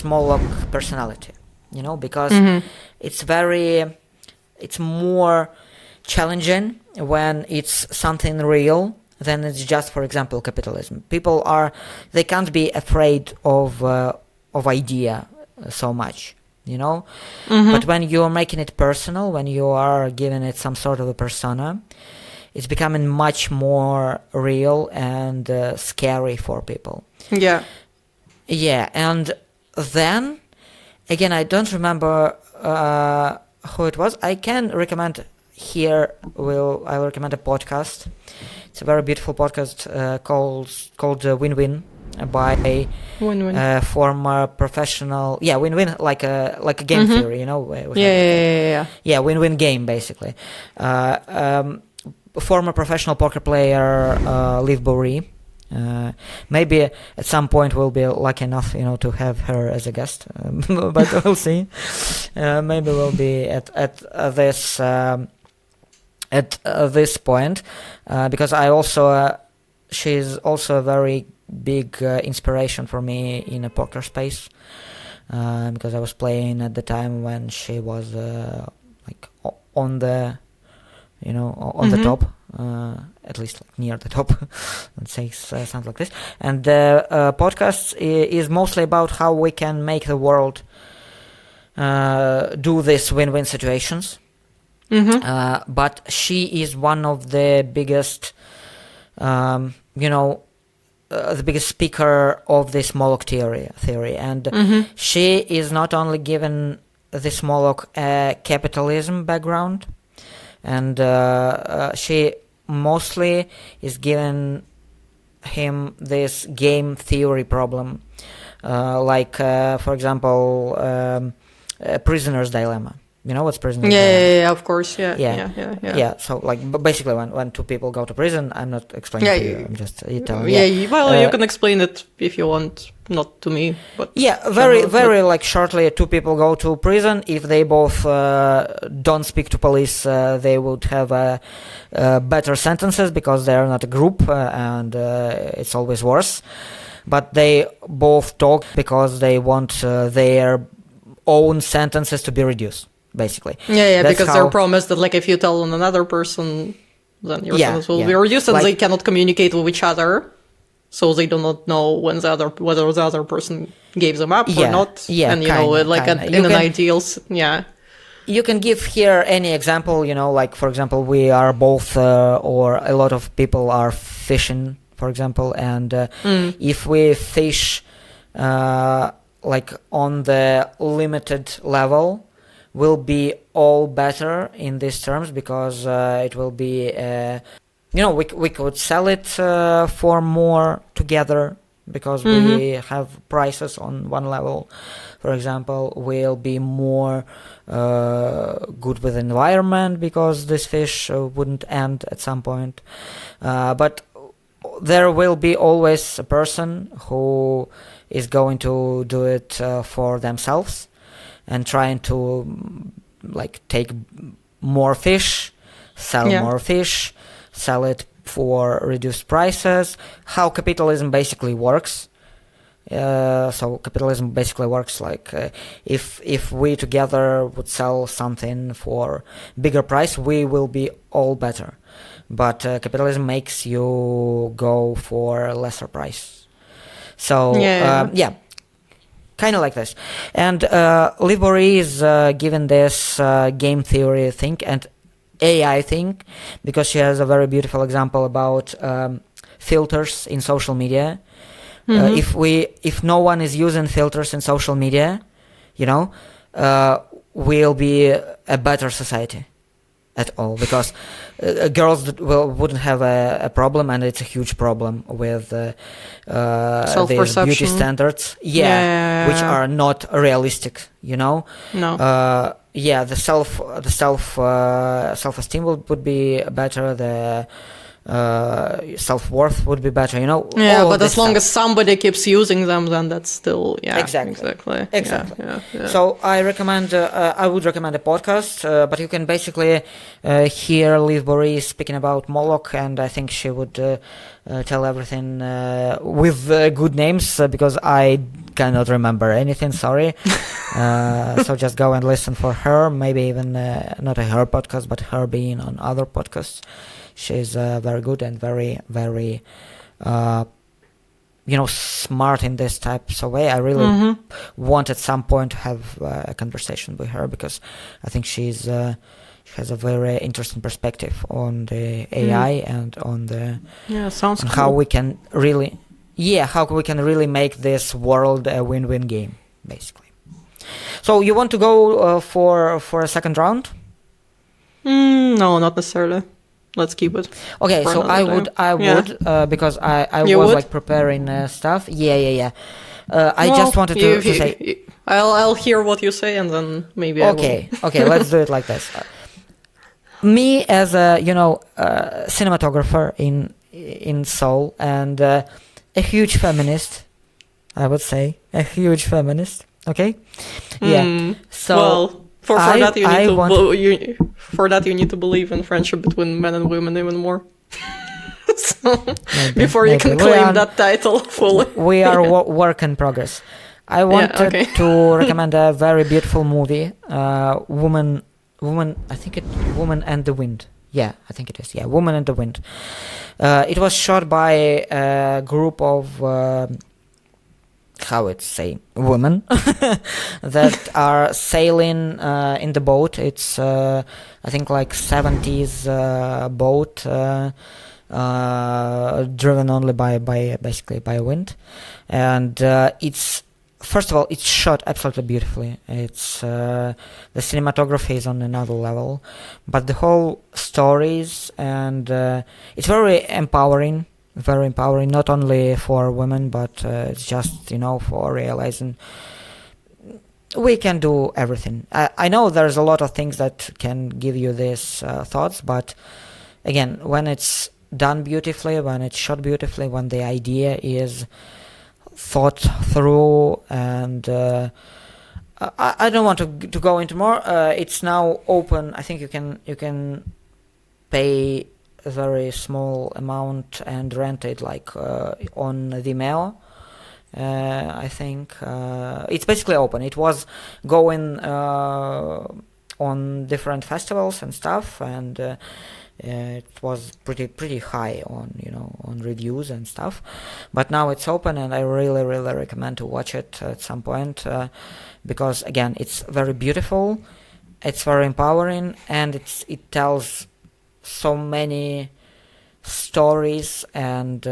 Moloch personality, because it's more challenging when it's something real than it's just, for example, capitalism. People they can't be afraid of idea so much, but when you're making it personal, when you are giving it some sort of a persona, it's becoming much more real and scary for people. Yeah, and then, again, I don't remember who it was. I can recommend here, I will recommend a podcast. It's a very beautiful podcast called Win-Win by a former professional. Yeah, Win-Win, like a game theory, Yeah, Win-Win game, basically. Former professional poker player, Liv Boeree. Maybe at some point we'll be lucky enough, to have her as a guest, but we'll see. Maybe we'll be at this point, because she's also a very big inspiration for me in a poker space, because I was playing at the time when she was like on the the top at least like near the top. Let's say something like this. And the podcast is mostly about how we can make the world do these win-win situations. But she is one of the biggest, the biggest speaker of this Moloch theory. And she is not only given this Moloch capitalism background, and she mostly is given him this game theory problem, for example, prisoner's dilemma. You know what's prisoner's dilemma? Yeah, of course, yeah. So basically, when two people go to prison, I'm not explaining to you. I'm just telling. You can explain it if you want, not to me, but very shortly. Two people go to prison. If they both don't speak to police, they would have better sentences because they are not a group, and it's always worse. But they both talk because they want their own sentences to be reduced. Basically, because they're promised that, like, if you tell on another person, then your sentence will be reduced, and they cannot communicate with each other, so they do not know whether the other person gave them up or not. And in an ideal, You can give here any example. For example, we are both, or a lot of people are fishing, for example, and if we fish, on the limited level, will be all better in these terms because it will be, we could sell it for more together because we have prices on one level. For example, we'll be more good with the environment because this fish wouldn't end at some point. But there will be always a person who is going to do it for themselves and trying to take more fish, sell more fish, sell it for reduced prices. How capitalism basically works. So capitalism basically works if we together would sell something for bigger price, we will be all better. But capitalism makes you go for a lesser price. So kind of like this. And Liv Boeree is given this game theory thing and AI thing because she has a very beautiful example about filters in social media. If no one is using filters in social media, we'll be a better society at all because girls wouldn't have a problem, and it's a huge problem with these beauty standards, which are not realistic. No. The self-esteem would be better. The self-worth would be better. But as long as somebody keeps using them, then that's still exactly. So I would recommend a podcast, but you can basically hear Liv Boeree speaking about Moloch, and I think she would tell everything with good names because I cannot remember anything. Sorry. So just go and listen for her. Maybe even not her podcast, but her being on other podcasts. She's very good and very, very, smart in this types of way. I really want at some point to have a conversation with her because I think she has a very interesting perspective on the AI and on the sounds cool. how we can really make this world a win-win game, basically. So you want to go for a second round? No, not necessarily. Let's keep it. Okay, so I would because I was preparing stuff. I just wanted to say. I'll hear what you say and then maybe. Okay, let's do it like this. Me as a cinematographer in Seoul and a huge feminist, I would say a huge feminist. Okay, So. For that you need to believe in friendship between men and women even more. Before you can claim that title fully. We are work in progress. I wanted to recommend a very beautiful movie, Woman and the Wind. Yeah, I think it is. Yeah, Woman in the Wind. It was shot by a group of how it's say women that are sailing in the boat. It's I think like 70s boat driven only by basically by wind, and it's first of all it's shot absolutely beautifully. It's the cinematography is on another level, but the whole stories and it's very empowering, not only for women, but it's just, for realizing we can do everything. I know there's a lot of things that can give you these thoughts, but again, when it's done beautifully, when it's shot beautifully, when the idea is thought through, and I don't want to go into more. It's now open. I think you can pay a very small amount and rent it like on Vimeo. I think it's basically open. It was going on different festivals and stuff, and it was pretty high on reviews and stuff. But now it's open, and I really recommend to watch it at some point because again, it's very beautiful, it's very empowering, and it tells so many stories, and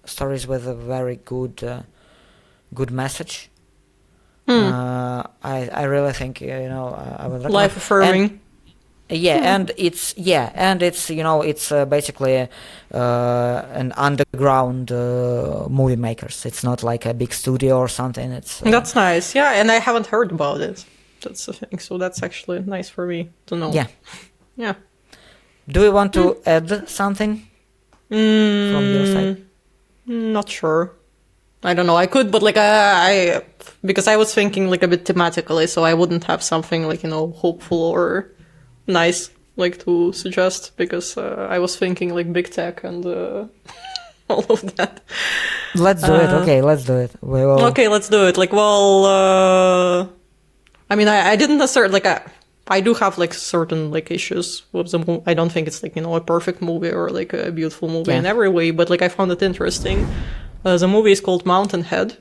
stories with a very good message. I really think I would recommend. Life affirming. And it's it's basically an underground movie makers. It's not like a big studio or something. It's that's nice. Yeah, and I haven't heard about it. That's the thing. So that's actually nice for me to know. Yeah. Do you want to add something from your side? Not sure. I don't know. I could, but I because I was thinking like a bit thematically, so I wouldn't have something like hopeful or nice to suggest, because I was thinking like big tech and all of that. Let's do it. Okay, let's do it. We will... Okay, let's do it. I mean, I didn't necessarily I do have certain issues with the movie. I don't think it's a perfect movie or a beautiful movie in every way, but I found it interesting. The movie is called Mountainhead.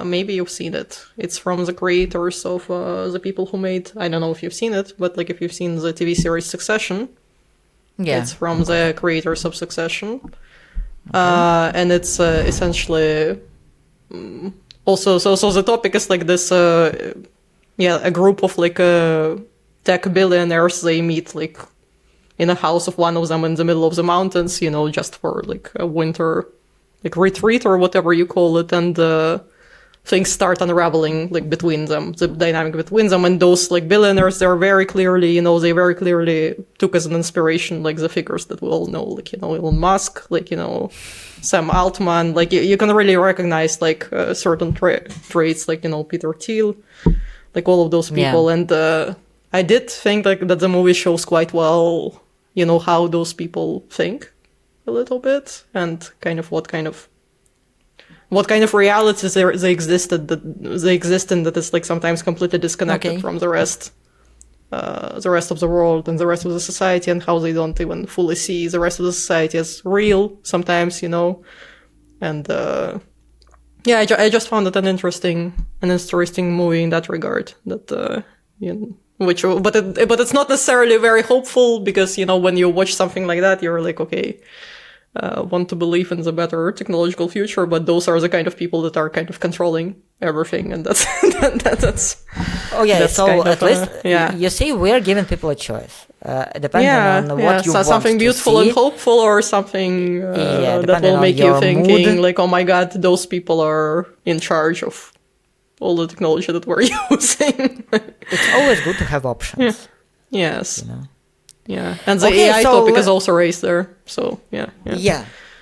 Maybe you've seen it. It's from the creators of the people who made, I don't know if you've seen it, but if you've seen the TV series Succession. Yeah. It's from the creators of Succession. Okay. And it's essentially also, so the topic is this, a group of tech billionaires, they meet in a house of one of them in the middle of the mountains, just for a winter retreat or whatever you call it, and things start unraveling between them, the dynamic between them, and those billionaires, they're very clearly, they very clearly took as an inspiration the figures that we all know, Elon Musk, Sam Altman, you can really recognize certain traits, Peter Thiel, all of those people. Yeah. And I did think that the movie shows quite well, how those people think a little bit, and what kind of realities they exist in, that is sometimes completely disconnected from the rest of the world and the rest of the society, and how they don't even fully see the rest of the society as real sometimes, and I just found it an interesting movie in that regard, that but it's not necessarily very hopeful, because when you watch something like that, you're okay, want to believe in the better technological future, but those are the kind of people that are kind of controlling everything, and that's that's so at least you see, we're giving people a choice, depending on what you want something beautiful to see. And hopeful, or something that will make you thinking mood. oh my god, those people are in charge of all the technology that we're using. It's always good to have options. Yes. Yeah, and the AI topic is also raised there. So yeah.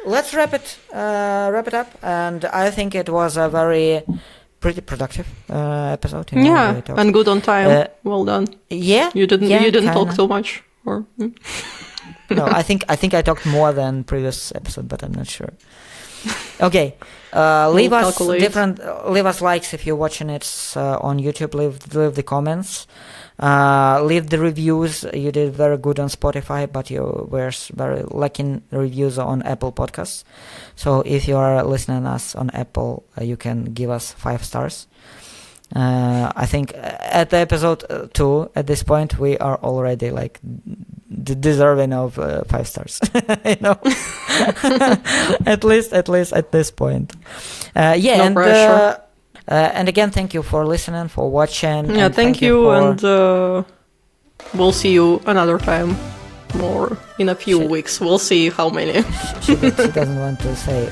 Let's wrap it up, and I think it was a pretty productive episode. And good on time. Well done. Yeah, you didn't talk so much, or no? I think I talked more than previous episode, but I'm not sure. Okay. Leave us calculate. leave us likes if you're watching it on YouTube. Leave the comments. Leave the reviews. You did very good on Spotify, but you were very lacking reviews on Apple Podcasts. So if you are listening us on Apple, you can give us 5 stars. I think at episode 2, at this point, we are already like deserving of 5 stars. You know, at least at this point. Yeah, No and pressure. and again, thank you for listening, for watching. Yeah, and thank you, for- and we'll see you another time. More in a few Shit. weeks. We'll see how many. she doesn't want to say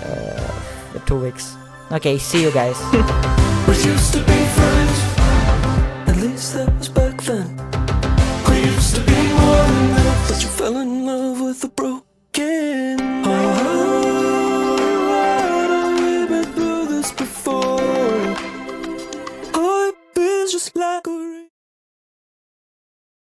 2 weeks. Okay, see you guys. We used to be friends, at least that was back then.